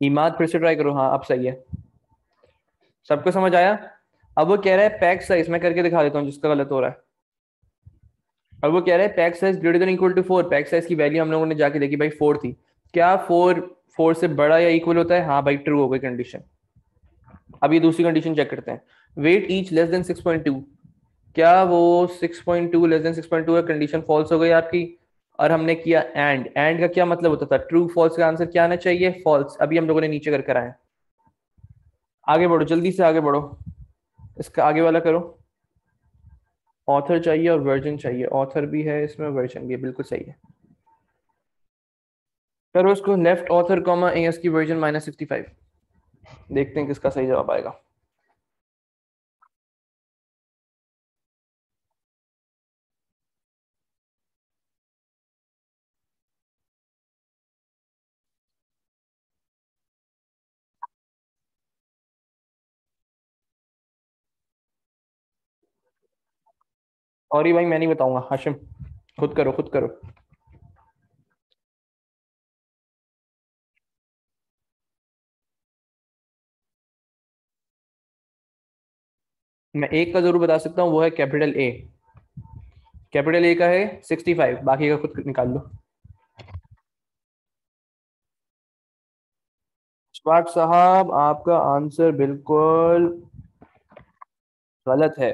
इमाद फिर से ट्राई करो, हाँ अब सही है। सबको समझ आया? अब वो कह रहा है पैक साइज, मैं करके दिखा देता हूँ जिसका गलत हो रहा है। अब वो कह रहा है pack size greater than equal to 4, pack size की वैल्यू हम लोगों ने जाके देखी भाई 4 थी। क्या 4 4 से बड़ा या इक्वल होता है? हाँ भाई ट्रू हो गई कंडीशन। अब ये दूसरी कंडीशन चेक करते हैं, वेट ईच लेस देन 6.2, क्या वो 6.2 लेस देन 6.2 है? कंडीशन फॉल्स हो गई आपकी। और हमने किया एंड का क्या मतलब होता था? ट्रू फॉल्स का आंसर क्या आना चाहिए? फॉल्स। अभी हम लोगों ने नीचे कर आए। आगे बढ़ो, जल्दी से आगे बढ़ो, इसका आगे वाला करो। ऑथर चाहिए और वर्जन चाहिए, ऑथर भी है इसमें, वर्जन भी है, बिल्कुल सही है। करो इसको, लेफ्ट ऑथर कॉमा एएस की वर्जन -65। देखते हैं किसका सही जवाब आएगा। और ये भाई मैं नहीं बताऊंगा, हाशिम खुद करो खुद करो। मैं एक का जरूर बता सकता हूँ, वो है कैपिटल ए। कैपिटल ए का है 65, बाकी का खुद निकाल लो। इशफाक साहब आपका आंसर बिल्कुल गलत है।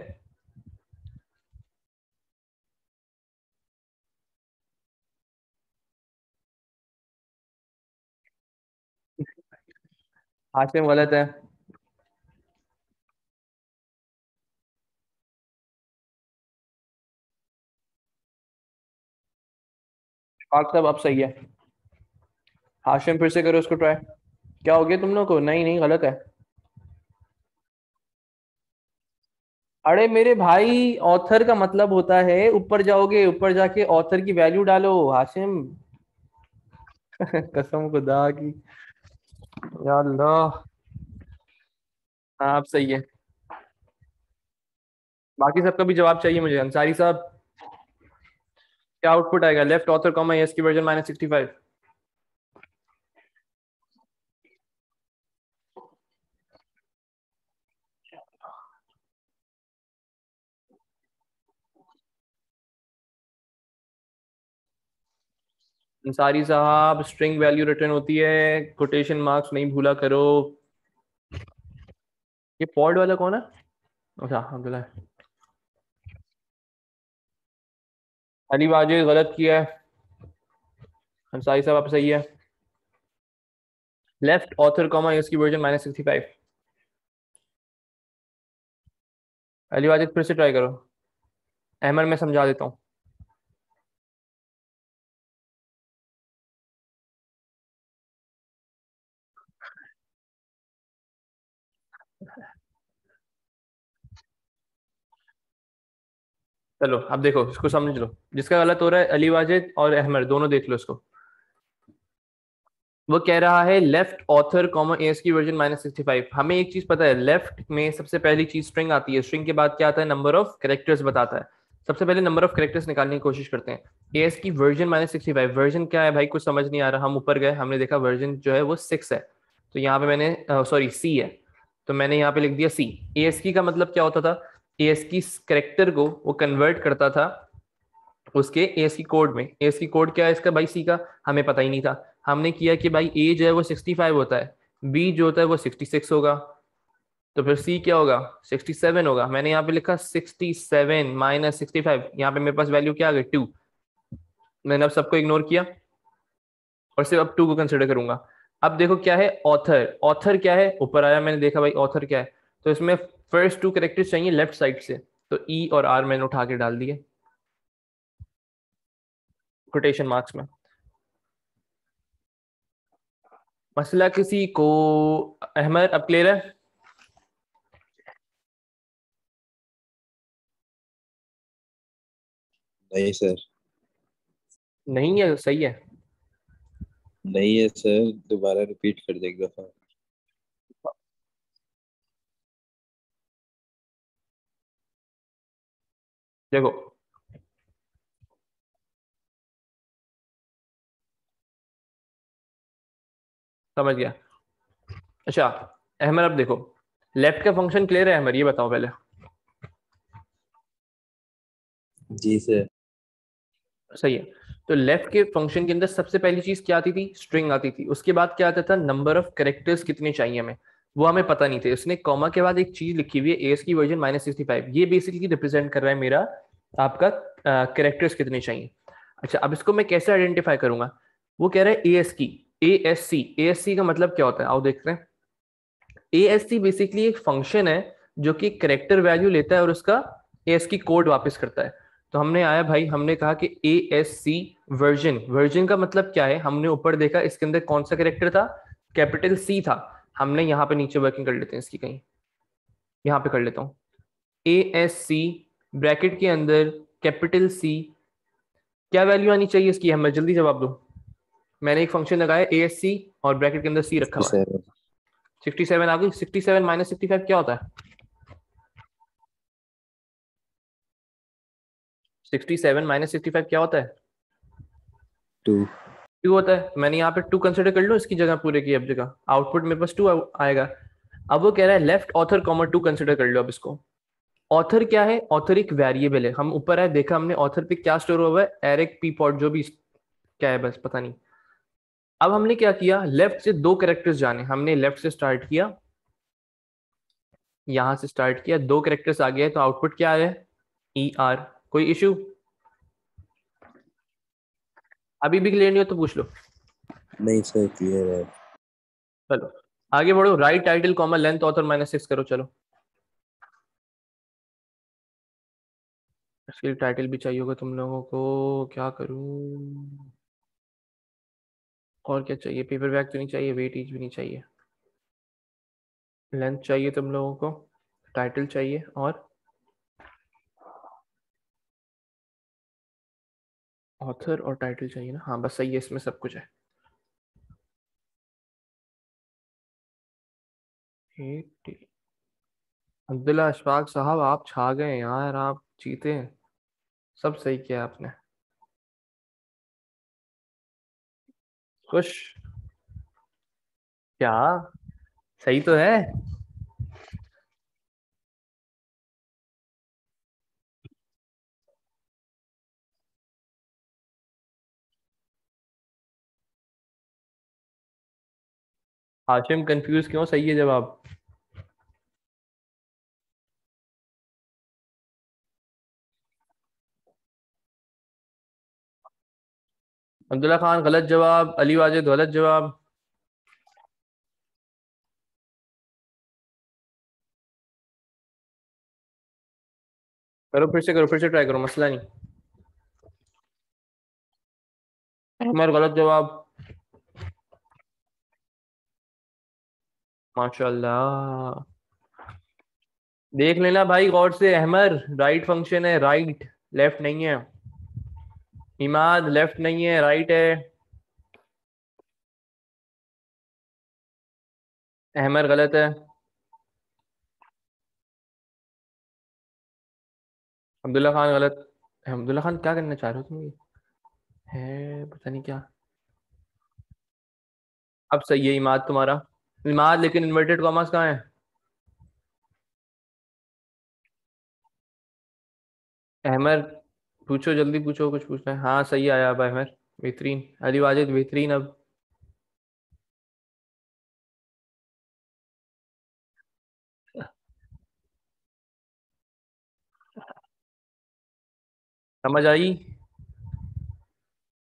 हाशिम गलत है। इशफाक साहब अब सही है। हाशिम फिर से करो उसको ट्राई। क्या हो गया तुम लोग को? नहीं नहीं गलत है। अरे मेरे भाई, ऑथर का मतलब होता है, ऊपर जाओगे, ऊपर जाके ऑथर की वैल्यू डालो हाशिम। कसम खुदा की, या अल्लाह। हाँ आप सही है। बाकी सबका भी जवाब चाहिए मुझे। अंसारी साहब क्या आउटपुट आएगा? लेफ्ट ऑथर कॉमा एस की वर्जन -65। अंसारी साहब स्ट्रिंग वैल्यू रिटर्न होती है, कोटेशन मार्क्स नहीं भूला करो। ये पॉड वाला कौन है? अच्छा अब्दुल्ला है। अली वाजिद गलत किया है। अंसारी साहब आप सही है। लेफ्ट ऑथर कॉमा इसकी वर्जन -65। अली वाजिद फिर से ट्राई करो। अहमद मैं समझा देता हूँ। चलो अब देखो, इसको समझ लो, जिसका गलत हो रहा है अली वाजिद और अहमद दोनों देख लो इसको। वो कह रहा है लेफ्ट ऑथर कॉमा एस की वर्जन -65। हमें एक चीज पता है, लेफ्ट में सबसे पहली चीज स्ट्रिंग आती है, स्ट्रिंग के बाद क्या आता है? नंबर ऑफ कैरेक्टर्स बताता है। सबसे पहले नंबर ऑफ कैरेक्टर्स निकालने की कोशिश करते हैं। एएस की वर्जन -65, वर्जन क्या है भाई, कुछ समझ नहीं आ रहा। हम ऊपर गए, हमने देखा वर्जन जो है वो 6 है, तो यहाँ पे मैंने सॉरी सी है, तो मैंने यहाँ पे लिख दिया सी। एएस की का मतलब क्या होता था, एएस की कैरेक्टर को वो कन्वर्ट करता था उसके एएस की कोड में। एएस की कोड क्या है इसका भाई, सी का, हमें पता ही नहीं था। हमने किया कि भाई ए जो है वो 65 होता है, बी जो होता है वो 66 होगा, तो फिर सी क्या होगा, 67 होगा। मैंने यहाँ पे लिखा 67 -65, यहाँ पे मेरे पास वैल्यू क्या आ गई, 2। मैंने अब सबको इग्नोर किया और सिर्फ अब 2 को कंसिडर करूंगा। अब देखो क्या है, ऑथर, ऑथर क्या है, ऊपर आया मैंने देखा भाई ऑथर क्या है, तो इसमें फर्स्ट 2 कैरेक्टर्स चाहिए लेफ्ट साइड से, तो ई और आर मैंने उठा के डाल दिए कोटेशन मार्क्स में। मसला किसी को, अहमद अब क्लियर है? नहीं सर। नहीं है, सही है। नहीं है सर, दोबारा रिपीट कर दे एक दफा। देखो समझ गया। अच्छा अहमद अब देखो, लेफ्ट का फंक्शन क्लियर है अहमद, ये बताओ पहले। जी सर। सही है। तो लेफ्ट के फंक्शन के अंदर सबसे पहली चीज क्या आती थी, स्ट्रिंग आती थी। उसके बाद क्या आता था, नंबर ऑफ कैरेक्टर्स कितने चाहिए हमें, वो हमें पता नहीं थे। उसने कॉमा के बाद एक चीज लिखी हुई है एएस की वर्जन -65, ये बेसिकली रिप्रेजेंट कर रहा है मेरा आपका कैरेक्टर्स कितने चाहिए। अच्छा अब इसको मैं कैसे आइडेंटिफाई करूंगा, वो कह रहा है एएस की, एएससी। एएससी का मतलब क्या होता है, आओ देखते हैं। एएससी बेसिकली एक फंक्शन है जो कि कैरेक्टर वैल्यू लेता है और उसका एएस की कोड वापस करता है। तो हमने आया भाई, हमने कहा कि एएससी वर्जन, वर्जन का मतलब क्या है, हमने ऊपर देखा इसके अंदर कौन सा कैरेक्टर था, कैपिटल सी था। हमने यहाँ पे नीचे वर्किंग कर लेते हैं इसकी, कहीं यहाँ पे कर लेता हूँ, एएससी ब्रैकेट के अंदर कैपिटल सी, क्या वैल्यू आनी चाहिए इसकी, हमें जल्दी जवाब दो। मैंने एक फंक्शन लगाया एएससी और ब्रैकेट के अंदर सी रखा हुआ है, 67। 67 आ गई। 67 -65 क्या होता है, 67 -65 क्या होता है, 2। 2 होता है। मैंने यहाँ पे 2 कंसिडर कर लो इसकी जगह, पूरे की अब जगह आउटपुट मेरे पास 2 आएगा। अब वो कह रहा है लेफ्ट ऑथर कॉमा 2 कंसिडर कर लो। अब इसको, ऑथर क्या है, ऑथर एक वेरिएबल है। हम ऊपर आए देखा हमने ऑथर पे क्या स्टोर हुआ है, एरिक पी पॉट जो भी क्या है बस पता नहीं। अब हमने क्या किया, लेफ्ट से 2 कैरेक्टर्स जाने, हमने लेफ्ट से स्टार्ट किया, यहां से स्टार्ट किया, 2 कैरेक्टर्स आ गए, तो आउटपुट क्या है, ई आर। कोई इशू, अभी भी क्लियर नहीं हो तो पूछ लो। नहीं सर, क्लियर है। चलो आगे बढ़ो, right title comma length author -6 करो। चलो इसके लिए टाइटल भी चाहिए होगा तुम लोगों को, क्या करूं, और क्या चाहिए, पेपर बैग तो नहीं चाहिए, वेटेज भी नहीं चाहिए, लेंथ चाहिए तुम लोगों को, टाइटल चाहिए, और ऑथर और टाइटल चाहिए ना, हाँ बस सही है, इसमें सब कुछ है। अब्दुल्ला अशफाक साहब आप छा गए यार, आप जीते हैं, सब सही किया आपने, खुश, क्या सही तो है। हाशिम कंफ्यूज क्यों, सही है जवाब। अब्दुल्ला खान गलत जवाब, अली वाजिद गलत जवाब। करो फिर से, करो फिर से, ट्राई करो, मसला नहीं। अमर गलत जवाब, माशाल्लाह। देख लेना भाई गौर से, अहमर राइट फंक्शन है, राइट, लेफ्ट नहीं है। इमाद लेफ्ट नहीं है, राइट है। अहमर गलत है। अब्दुल्ला खान गलत। अहमदुल्ला खान क्या करना चाह रहे हो तुम? ये है पता नहीं क्या। अब सही है इमाद तुम्हारा। इमाद, लेकिन इन्वर्टेड कॉमर्स कहाँ है? अहमद पूछो, जल्दी पूछो, कुछ पूछना है? हाँ सही आया अब अहमद। बेहतरीन। अली वाजिद बेहतरीन। अब समझ आई?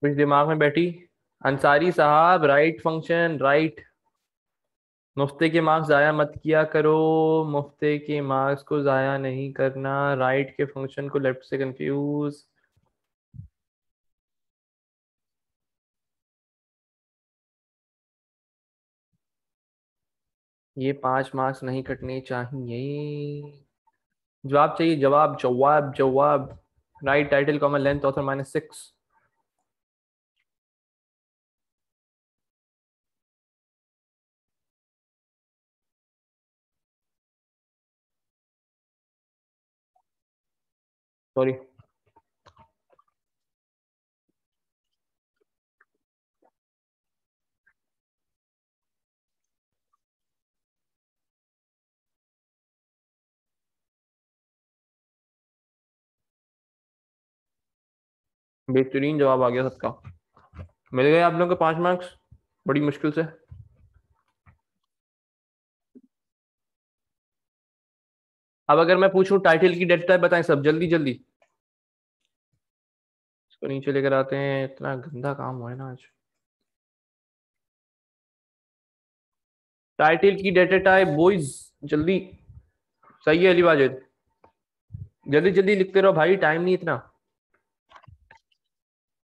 कुछ दिमाग में बैठी? अंसारी साहब, राइट फंक्शन राइट। मुफ्ते के मार्क्स जाया मत किया करो। मुफ्ते के मार्क्स को जाया नहीं करना। राइट के फंक्शन को लेफ्ट से कंफ्यूज। ये 5 मार्क्स नहीं कटने चाहिए। जवाब चाहिए, जवाब जवाब जवाब। Right title common length author -6। Sorry. बेहतरीन जवाब आ गया सबका। मिल गए आप लोगों को 5 मार्क्स बड़ी मुश्किल से। अब अगर मैं पूछूं टाइटल की डेट टाइप बताएं सब, जल्दी जल्दी। इसको नीचे लेकर आते हैं, इतना गंदा काम हुआ है ना आज। टाइटल की डेटा टाइप बॉयज, जल्दी। सही है अली वाजिद, जल्दी जल्दी लिखते रहो भाई, टाइम नहीं इतना।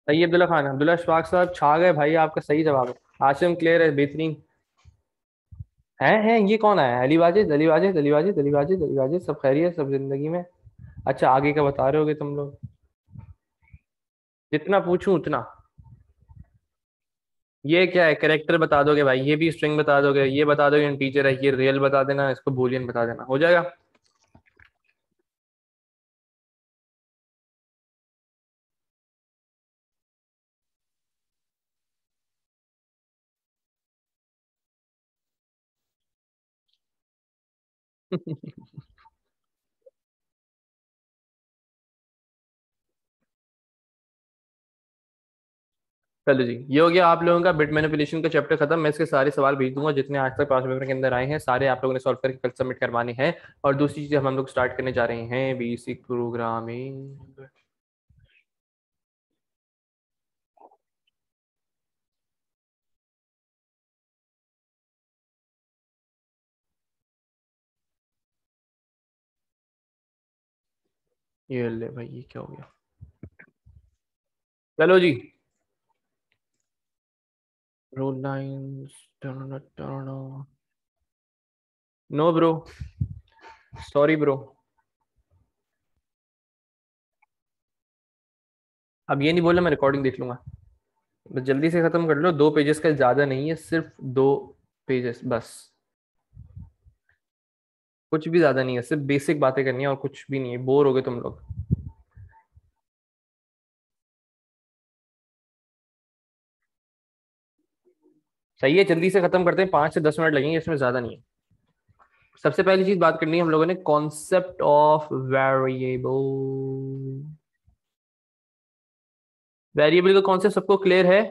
सही है अब्दुल्ला खान, अब्दुल्ला शफाक साहब छा गए भाई, आपका सही जवाब है। आसिम क्लियर है, बेहतरीन। है ये कौन आया? अली वाजिद, अली वाजिद, अली वाजिद, अली वाजिद, अली वाजिद, सब खैरियत सब जिंदगी में? अच्छा आगे का बता रहे होगे तुम लोग। जितना पूछूं उतना। ये क्या है? करेक्टर बता दोगे भाई, ये भी स्ट्रिंग बता दोगे, ये बता दोगे टीचर है, ये रियल बता देना, इसको बूलियन बता देना, हो जाएगा। चलो जी, ये हो गया आप लोगों का बिट मैनिपुलेशन का चैप्टर खत्म। मैं इसके सारे सवाल भेज दूंगा जितने आज तक पास पेपर के अंदर आए हैं, सारे आप लोगों ने सॉल्व करके कल सबमिट करवाने हैं। और दूसरी चीज हम लोग स्टार्ट करने जा रहे हैं बेसिक प्रोग्रामिंग। ये ले भाई, ये क्या हो गया? चलो जी। Roll lines. No bro, sorry bro. अब ये नहीं बोला, मैं रिकॉर्डिंग देख लूंगा। बस जल्दी से खत्म कर लो, 2 पेजेस का ज्यादा नहीं है, सिर्फ 2 पेजेस बस। कुछ भी ज्यादा नहीं है, सिर्फ बेसिक बातें करनी है और कुछ भी नहीं है, बोर हो गए तुम लोग। सही है, जल्दी से खत्म करते हैं, 5 से 10 मिनट लगेंगे, इसमें ज्यादा नहीं है। सबसे पहली चीज बात करनी है हम लोगों ने, कॉन्सेप्ट ऑफ वेरिएबल। वेरिएबल का कॉन्सेप्ट सबको क्लियर है?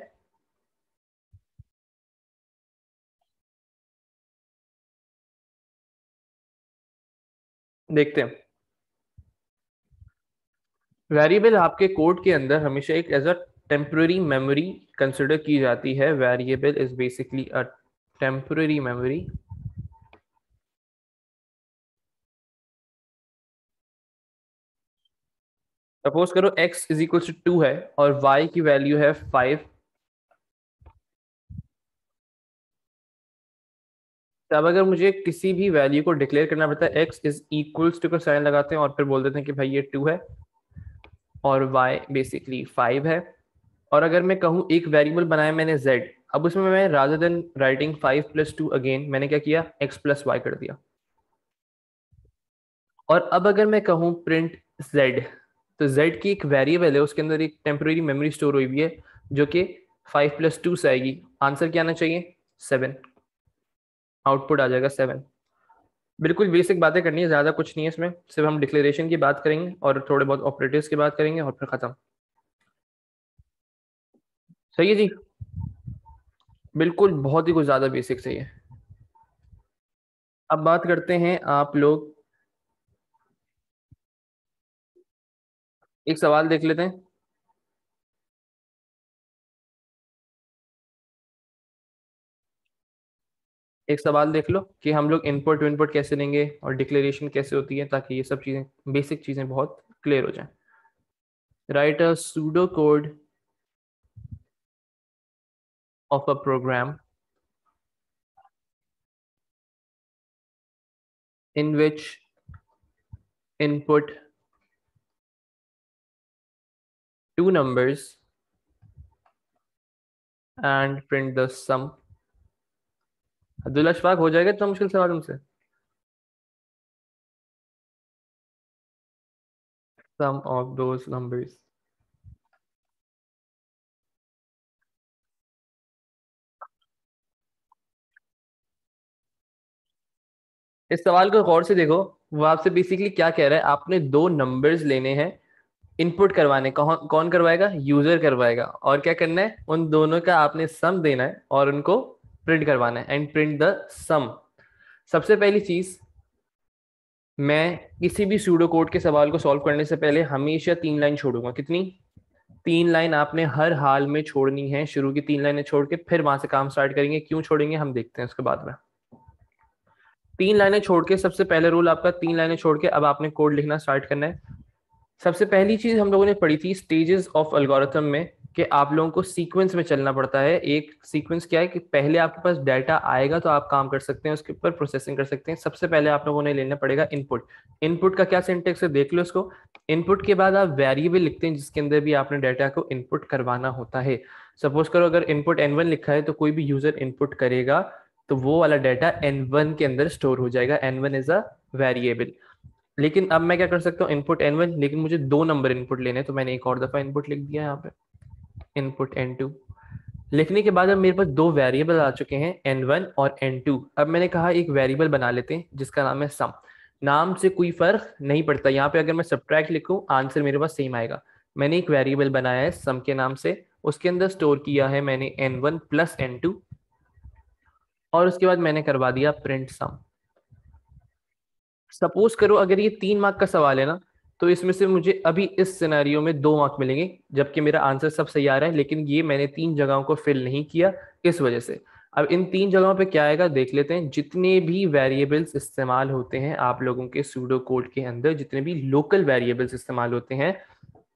देखते हैं। वेरिएबल आपके कोड के अंदर हमेशा एक as a temporary memory consider की जाती है। Variable is basically a temporary memory. Suppose करो x इज इक्वल टू 2 है और y की वैल्यू है 5। तब अगर मुझे किसी भी वैल्यू को डिक्लेयर करना पड़ता है, x इज इक्वल्स टू का साइन लगाते हैं और फिर बोल देते हैं कि भाई ये 2 है और y बेसिकली 5 है। और अगर मैं कहूँ एक वेरिएबल बनाया मैंने z, अब उसमें मैं रादर देन राइटिंग 5 + 2 अगेन, मैंने क्या किया, x + y कर दिया। और अब अगर मैं कहूँ प्रिंट z, तो z की एक वेरिएबल है, उसके अंदर एक टेम्पररी मेमोरी स्टोर हुई हुई है जो कि 5 + 2 से आएगी। आंसर क्या आना चाहिए? 7। आउटपुट आ जाएगा 7। बिल्कुल बेसिक बातें करनी है, ज्यादा कुछ नहीं है इसमें, सिर्फ हम डिक्लेरेशन की बात करेंगे और थोड़े बहुत ऑपरेटर्स की बात करेंगे और फिर खत्म। सही है जी, बिल्कुल बहुत ही कुछ ज्यादा बेसिक सही है। अब बात करते हैं आप लोग, एक सवाल देख लेते हैं। एक सवाल देख लो कि हम लोग इनपुट विनपुट कैसे लेंगे और डिक्लेरेशन कैसे होती है, ताकि ये सब चीजें, बेसिक चीजें बहुत क्लियर हो जाए। Write a pseudo code of a program in which input two numbers and print the sum। Abdul Ashfaq, हो जाएगा इतना मुश्किल सवाल तुमसे? sum of those numbers। इस सवाल को गौर से देखो, वो आपसे बेसिकली क्या कह रहा है, आपने दो नंबर्स लेने हैं, इनपुट करवाने, कौन कौन करवाएगा? यूजर करवाएगा। और क्या करना है, उन दोनों का आपने सम देना है और उनको प्रिंट करवाना है, एंड प्रिंट द सम। सबसे पहली चीज, मैं किसी भी सूडो कोड के सवाल को सॉल्व करने से पहले हमेशा 3 लाइन छोड़ूंगा। कितनी? 3 लाइन आपने हर हाल में छोड़नी है। शुरू की 3 लाइनें छोड़ के फिर वहां से काम स्टार्ट करेंगे। क्यों छोड़ेंगे हम देखते हैं उसके बाद में। 3 लाइनें छोड़ के, सबसे पहले रूल आपका 3 लाइनें छोड़ के अब आपने कोड लिखना स्टार्ट करना है। सबसे पहली चीज हम लोगों ने पढ़ी थी स्टेजेस ऑफ एल्गोरिथम में, कि आप लोगों को सीक्वेंस में चलना पड़ता है। एक सीक्वेंस क्या है कि पहले आपके पास डाटा आएगा तो आप काम कर सकते हैं, उसके ऊपर प्रोसेसिंग कर सकते हैं। सबसे पहले आप लोगों ने लेना पड़ेगा इनपुट। इनपुट का क्या सिंटेक्स है देख लो इसको। इनपुट के बाद आप वेरिएबल लिखते हैं जिसके अंदर भी आपने डाटा को इनपुट करवाना होता है। सपोज करो अगर इनपुट n1 लिखा है तो कोई भी यूजर इनपुट करेगा तो वो वाला डाटा n1 के अंदर स्टोर हो जाएगा। n1 is a variable. लेकिन अब मैं क्या कर सकता हूँ, इनपुट n1, लेकिन मुझे 2 नंबर इनपुट लेने हैं, तो मैंने एक और दफा इनपुट लिख दिया यहाँ पे, इनपुट n2। लिखने के बाद अब मेरे पास 2 वेरिएबल आ चुके हैं, n1 और n2। अब मैंने कहा एक वेरिएबल बना लेते हैं जिसका नाम है सम। नाम से कोई फर्क नहीं पड़ता, यहाँ पे अगर मैं सब्ट्रैक्ट लिखूं आंसर मेरे पास सेम आएगा। मैंने एक वेरिएबल बनाया है सम के नाम से, उसके अंदर स्टोर किया है मैंने n1 + n2, और उसके बाद मैंने करवा दिया प्रिंट सम। सपोज करो अगर ये 3 मार्क का सवाल है ना, तो इसमें से मुझे अभी इस सिनेरियो में 2 मार्क मिलेंगे, जबकि मेरा आंसर सब सही आ रहा है, लेकिन ये मैंने 3 जगहों को फिल नहीं किया इस वजह से। अब इन 3 जगहों पे क्या आएगा देख लेते हैं। जितने भी वेरिएबल्स इस्तेमाल होते हैं आप लोगों के सूडो कोड के अंदर, जितने भी लोकल वेरिएबल्स इस्तेमाल होते हैं,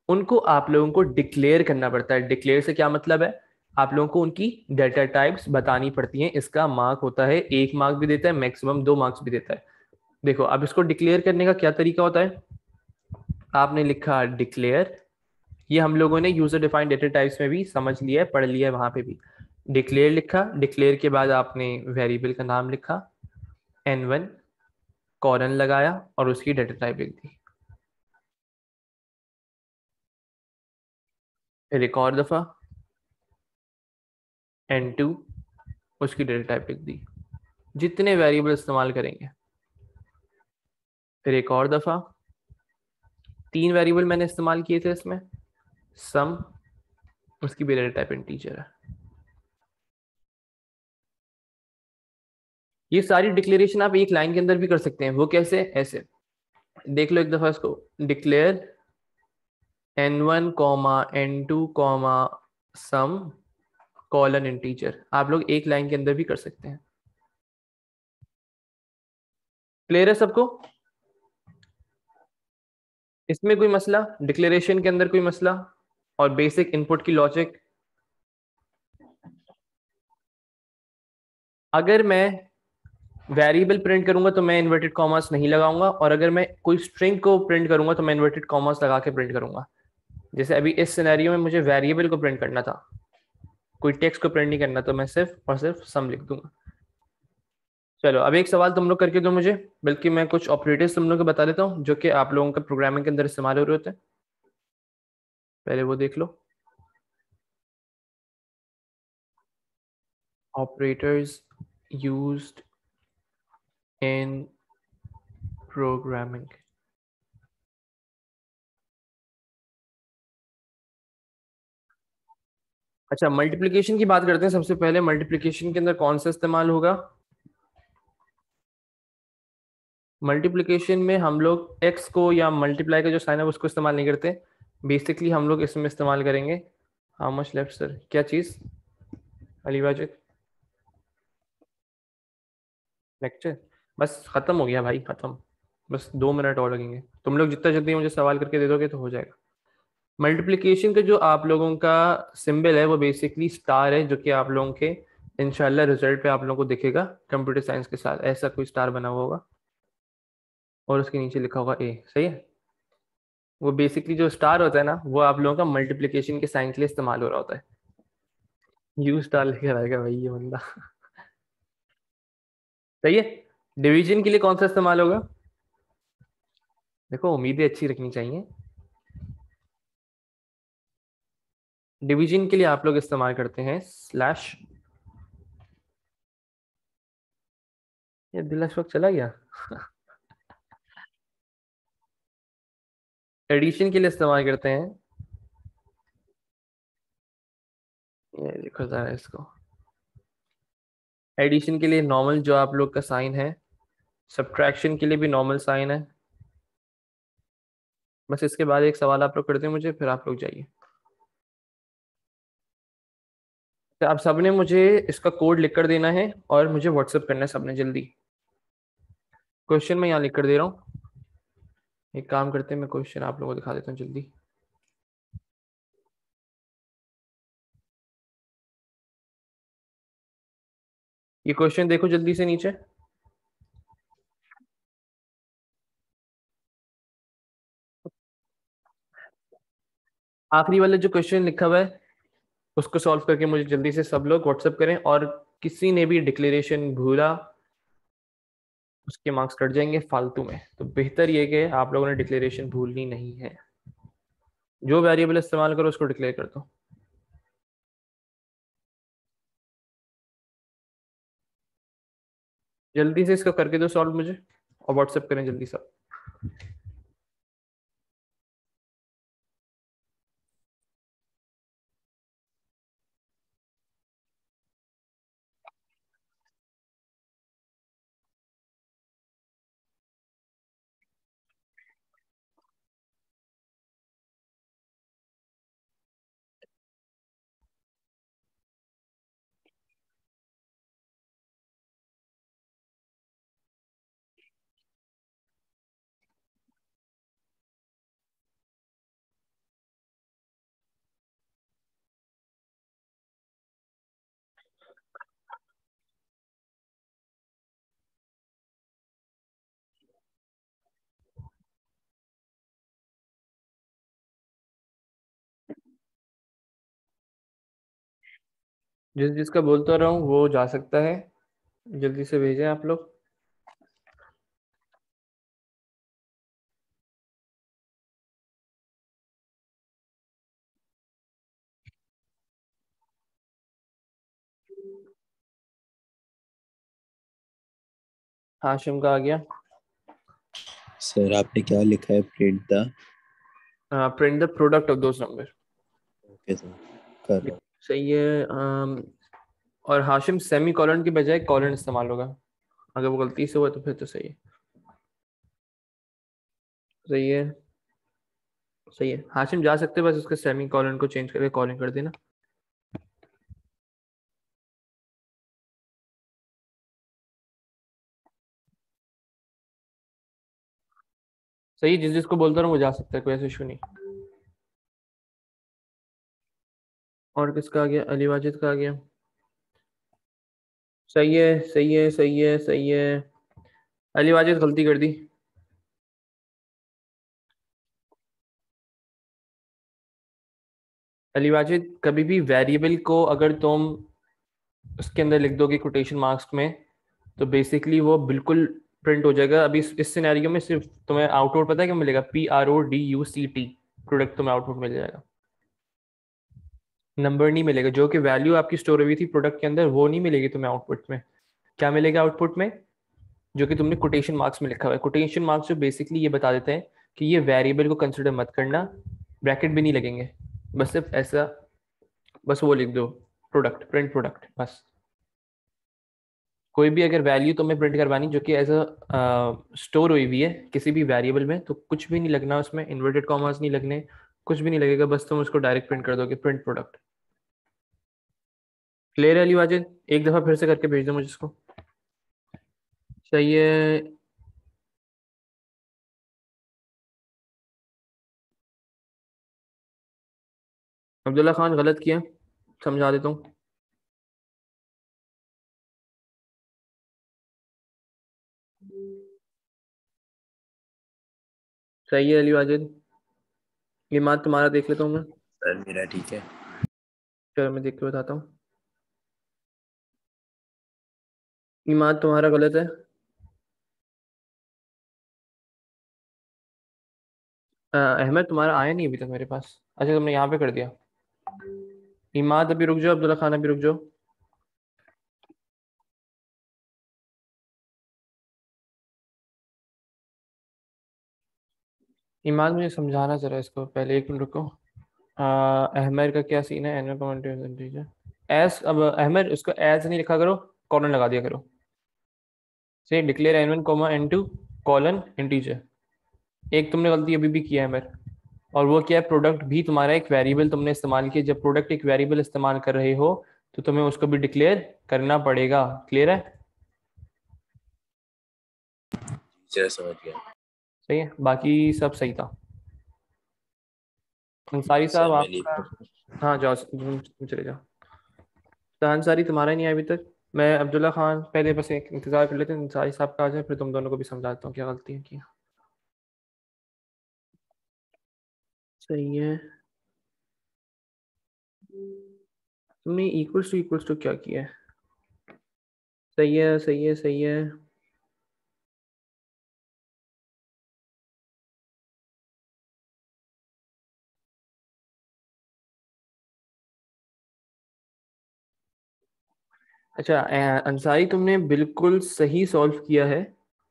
उनको आप लोगों को डिक्लेयर करना पड़ता है। डिक्लेयर से क्या मतलब है, आप लोगों को उनकी डाटा टाइप्स बतानी पड़ती हैं। इसका मार्क होता है 1 मार्क भी देता है, मैक्सिमम 2 मार्क्स भी देता है। देखो अब इसको डिक्लेयर करने का क्या तरीका होता है, आपने लिखा डिक्लेयर, ये हम लोगों ने यूजर डिफाइंड डेटा टाइप्स में भी समझ लिया है, पढ़ लिया है, वहां पे भी डिक्लेयर लिखा। डिक्लेयर के बाद आपने वेरिएबल का नाम लिखा n1, कॉलन लगाया और उसकी डेटा टाइप लिख दी। फिर एक और दफा n2, उसकी डेटा टाइप लिख दी। जितने वेरिएबल इस्तेमाल करेंगे। फिर एक और दफा, 3 वेरिएबल मैंने इस्तेमाल किए थे इसमें, सम, उसकी भी डेटा टाइप इंटीजर है। ये सारी डिक्लेरेशन आप एक लाइन के अंदर भी कर सकते हैं। वो कैसे? ऐसे देख लो एक दफा इसको, डिक्लेयर n1 n2 सम कॉलन इंटीजर। आप लोग एक लाइन के अंदर भी कर सकते हैं। क्लियर है सबको? इसमें कोई मसला, डिक्लेरेशन के अंदर कोई मसला, और बेसिक इनपुट की लॉजिक? अगर मैं वेरिएबल प्रिंट करूंगा तो मैं इन्वर्टेड कॉमास नहीं लगाऊंगा, और अगर मैं कोई स्ट्रिंग को प्रिंट करूंगा तो मैं इन्वर्टेड कॉमास लगा के प्रिंट करूंगा। जैसे अभी इस सिनेरियो में मुझे वेरिएबल को प्रिंट करना था, कोई टेक्स्ट को प्रिंट नहीं करना, तो मैं सिर्फ और सिर्फ सम लिख दूंगा। चलो अब एक सवाल तुम लोग करके दो मुझे, बल्कि मैं कुछ ऑपरेटर्स तुम लोग को बता देता हूँ जो कि आप लोगों के प्रोग्रामिंग के अंदर इस्तेमाल हो रहे होते हैं। पहले वो देख लो। Operators used in programming. अच्छा, मल्टीप्लिकेशन की बात करते हैं। सबसे पहले मल्टीप्लिकेशन के अंदर कौन सा इस्तेमाल होगा? मल्टीप्लिकेशन में हम लोग x को या मल्टीप्लाई का जो साइन है उसको इस्तेमाल नहीं करते। बेसिकली हम लोग इसमें इस्तेमाल करेंगे हाउ मच लेफ्ट सर, क्या चीज? अली वाजिद, लेक्चर बस खत्म हो गया भाई, खत्म। बस 2 मिनट और लगेंगे। तुम लोग जितना जल्दी मुझे सवाल करके दे दोगे तो हो जाएगा। मल्टीप्लिकेशन का जो आप लोगों का सिंबल है वो बेसिकली स्टार है, जो कि आप लोगों के इंशाल्लाह रिजल्ट पे आप लोगों को दिखेगा। कंप्यूटर साइंस के साथ ऐसा कोई स्टार बना हुआ होगा और उसके नीचे लिखा होगा ए, सही है। वो बेसिकली जो स्टार होता है ना, वो आप लोगों का मल्टीप्लिकेशन के साइन के लिए इस्तेमाल हो रहा होता है। यू स्टार लेकर आएगा भाई ये बंदा। सही है। डिवीजन के लिए कौन सा इस्तेमाल होगा? देखो उम्मीदें अच्छी रखनी चाहिए। डिवीजन के लिए आप लोग इस्तेमाल करते हैं स्लैश। ये दिल इस वक्त चला गया। एडिशन के लिए इस्तेमाल करते हैं, ये देखो जरा इसको। एडिशन के लिए नॉर्मल जो आप लोग का साइन है, सब्ट्रैक्शन के लिए भी नॉर्मल साइन है। बस इसके बाद एक सवाल आप लोग करते हैं मुझे, फिर आप लोग जाइए। तो आप सबने मुझे इसका कोड लिख कर देना है और मुझे व्हाट्सएप करना है सबने जल्दी। क्वेश्चन मैं यहाँ लिख कर दे रहा हूँ। एक काम करते हैं, मैं क्वेश्चन आप लोगों को दिखा देता हूँ जल्दी। ये क्वेश्चन देखो जल्दी से नीचे। आखिरी वाला जो क्वेश्चन लिखा हुआ है उसको सॉल्व करके मुझे जल्दी से सब लोग व्हाट्सएप करें, और किसी ने भी डिक्लेरेशन भूला उसके मार्क्स कट जाएंगे फालतू में। तो बेहतर ये कि आप लोगों ने डिक्लेरेशन भूलनी नहीं है। जो वेरिएबल इस्तेमाल करो उसको डिक्लेयर कर दो। जल्दी से इसका करके दो सॉल्व मुझे, और व्हाट्सएप करें जल्दी सब। जिस जिसका बोलता रहा हूँ वो जा सकता है, जल्दी से भेजें आप लोग। हाशिम का आ गया। सर आपने क्या लिखा है? Print the. Print the product of those number. Okay sir, कर रहा हूँ। सही है। और हाशिम सेमी कॉलन की बजाय कॉलन इस्तेमाल होगा। अगर वो गलती से हुआ तो फिर तो सही है। सही है, सही है। हाशिम जा सकते हैं, बस उसके सेमी कॉलन को चेंज करके कॉलन कर देना। सही है, जिस जिसको बोलता रहा हूँ वो जा सकता है, कोई ऐसा इशू नहीं। और किसका आ गया? अली वाजिद का आ गया। सही है, सही है, सही है, सही है। अली वाजिद गलती कर दी। अली वाजिद, कभी भी वेरिएबल को अगर तुम उसके अंदर लिख दोगे कोटेशन मार्क्स में, तो बेसिकली वो बिल्कुल प्रिंट हो जाएगा। अभी इस सिनेरियो में सिर्फ तुम्हें आउटपुट पता है क्या मिलेगा? PRODUCT प्रोडक्ट तुम्हें आउटपुट मिल जाएगा। नंबर नहीं मिलेगा, जो कि वैल्यू आपकी स्टोर हुई थी प्रोडक्ट के अंदर वो नहीं मिलेगी तुम्हें आउटपुट में। क्या मिलेगा आउटपुट में? जो कि तुमने कोटेशन मार्क्स में लिखा हुआ है। कोटेशन मार्क्स जो बेसिकली ये बता देते हैं कि ये वेरिएबल को कंसिडर मत करना, ब्रैकेट भी नहीं लगेंगे, बस सिर्फ ऐसा, बस वो लिख दो प्रोडक्ट, प्रिंट प्रोडक्ट बस। कोई भी अगर वैल्यू तुम्हें प्रिंट करवानी जो कि एज अ स्टोर हुई हुई है किसी भी वेरिएबल में, तो कुछ भी नहीं लगना उसमें, इन्वर्टेड कॉमास नहीं लगने, कुछ भी नहीं लगेगा, बस तुम उसको डायरेक्ट प्रिंट कर दोगे, प्रिंट प्रोडक्ट। क्लियर है अली वाजिद? एक दफा फिर से करके भेज दो मुझे इसको। सही है। अब्दुल्ला खान गलत किया, समझा देता हूँ। सही है अली वाजिद। ये मात तुम्हारा देख लेता हूँ मैं। सर मेरा ठीक है। चलो मैं देख के बताता हूँ। ये मात तुम्हारा गलत है। अहमद तुम्हारा आया नहीं अभी तक मेरे पास। अच्छा तुमने यहाँ पे कर दिया। इमाद अभी रुक जाओ, अब्दुल्ला खान अभी रुक जाओ। इमाद मुझे समझाना जरा इसको, पहले एक मिनट रुको। अहमद का क्या सीन है? एनुअल कमेंट एस, अब अहमद उसको एज नहीं लिखा करो, कॉलन लगा दिया करो। से declare N one comma N two colon integer. एक तुमने गलती अभी भी किया है अहमद, और वो क्या है, प्रोडक्ट भी तुम्हारा एक वेरिएबल तुमने इस्तेमाल किया। जब प्रोडक्ट एक वेरिएबल इस्तेमाल कर रहे हो तो तुम्हें उसको भी डिक्लेयर करना पड़ेगा। क्लियर है? टीचर समझ गया। सही है, बाकी सब सही था। अंसारी साहब सर मैं आपका। लिख। हाँ जाओ, तुम चले जाओ। तो अंसारी तुम्हारा नहीं आया अभी तक। मैं अब्दुल्ला खान पहले बस एक इंतजार कर लेते हैं, अंसारी साहब का आ जाए, फिर तुम दोनों को भी समझाता हूँ क्या गलतियाँ की। सही है। तुमने इक्वल्स टू क्या किया है? सही है, सही है, सही है। अच्छा अंसारी तुमने बिल्कुल सही सॉल्व किया है,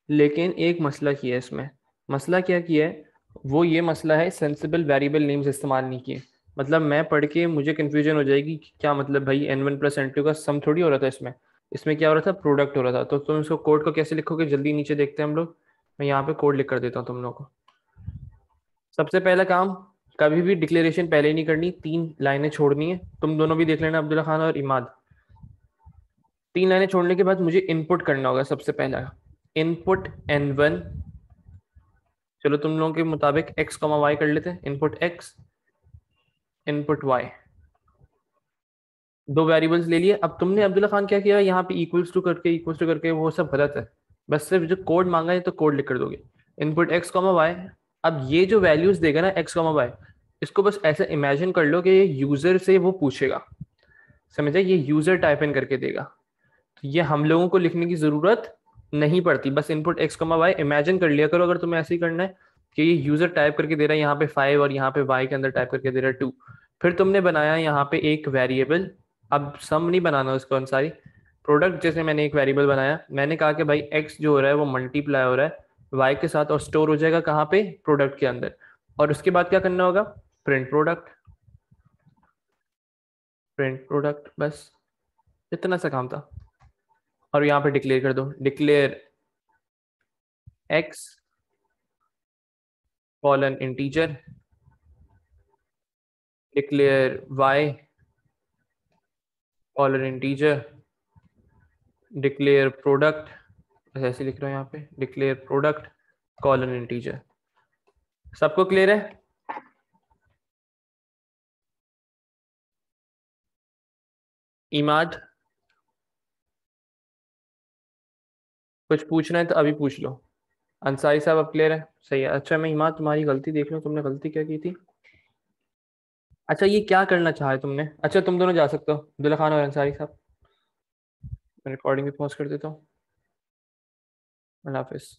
लेकिन एक मसला किया है इसमें। मसला क्या किया है? वो ये मसला है सेंसिबल वेरिएबल नेम्स इस्तेमाल नहीं किए। मतलब मैं पढ़ के मुझे कंफ्यूजन हो जाएगी कि क्या मतलब भाई N one plus N two का सम थोड़ी हो रहा था इसमें। इसमें क्या हो रहा था, प्रोडक्ट हो रहा था। तो तुम इसको कोड को कैसे लिखोगे, जल्दी नीचे देखते हैं हम लोग। मैं यहाँ पे कोड लिख कर देता हूँ तुम लोगों को। सबसे पहला काम, कभी भी डिक्लेरेशन पहले नहीं करनी, 3 लाइनें छोड़नी है। तुम दोनों भी देख लेना, अब्दुल्ला खान और इमाद। 3 लाइनें छोड़ने के बाद मुझे इनपुट करना होगा सबसे पहला। इनपुट एन वन, चलो तुम लोगों के मुताबिक एक्स कॉमा वाई कर लेते हैं। Input X, input Y, 2 variables ले लिए। अब तुमने अब्दुल्ला खान क्या किया, यहाँ पे इक्वल्स टू करके वो सब गलत है। बस सिर्फ जो कोड मांगा है तो कोड लिख कर दोगे। Input X comma Y. अब ये जो वैल्यूज देगा ना एक्स कॉमा वाई, इसको बस ऐसे इमेजिन कर लो कि ये यूजर से वो पूछेगा। समझे? ये यूजर टाइप इन करके देगा, तो ये हम लोगों को लिखने की जरूरत नहीं पड़ती। बस इनपुट एक्स कमा वाई इमेजिन कर लिया करो। अगर तुम्हें ऐसे ही करना है कि ये यूजर टाइप करके दे रहा है यहाँ पे 5 और यहाँ पे वाई के अंदर टाइप करके दे रहा है 2, फिर तुमने बनाया यहाँ पे एक वेरिएबल। अब सम नहीं बनाना उसको अंसारी, प्रोडक्ट जैसे मैंने एक वेरिएबल बनाया, मैंने कहा कि भाई एक्स जो हो रहा है वो मल्टीप्लाई हो रहा है वाई के साथ और स्टोर हो जाएगा कहाँ पे, प्रोडक्ट के अंदर। और उसके बाद क्या करना होगा, प्रिंट प्रोडक्ट, प्रिंट प्रोडक्ट, बस इतना सा काम था। और यहाँ पे डिक्लेयर कर दो, declare X colon integer, declare Y colon integer, declare product, ऐसे लिख रहा हूँ यहाँ पे, डिक्लेयर प्रोडक्ट कॉलन इंटीजर। सबको क्लियर है? इमाद कुछ पूछना है तो अभी पूछ लो। अंसारी साहब अब क्लियर है? सही है। अच्छा मैं इमाद तुम्हारी गलती देख लूँ, तुमने गलती क्या की थी? अच्छा ये क्या करना चाहा है तुमने? अच्छा तुम दोनों जा सकते हो, अब्दुल्ला खान और अंसारी साहब। मैं रिकॉर्डिंग भी पॉज कर देता हूँ। अल्लाह हाफिज।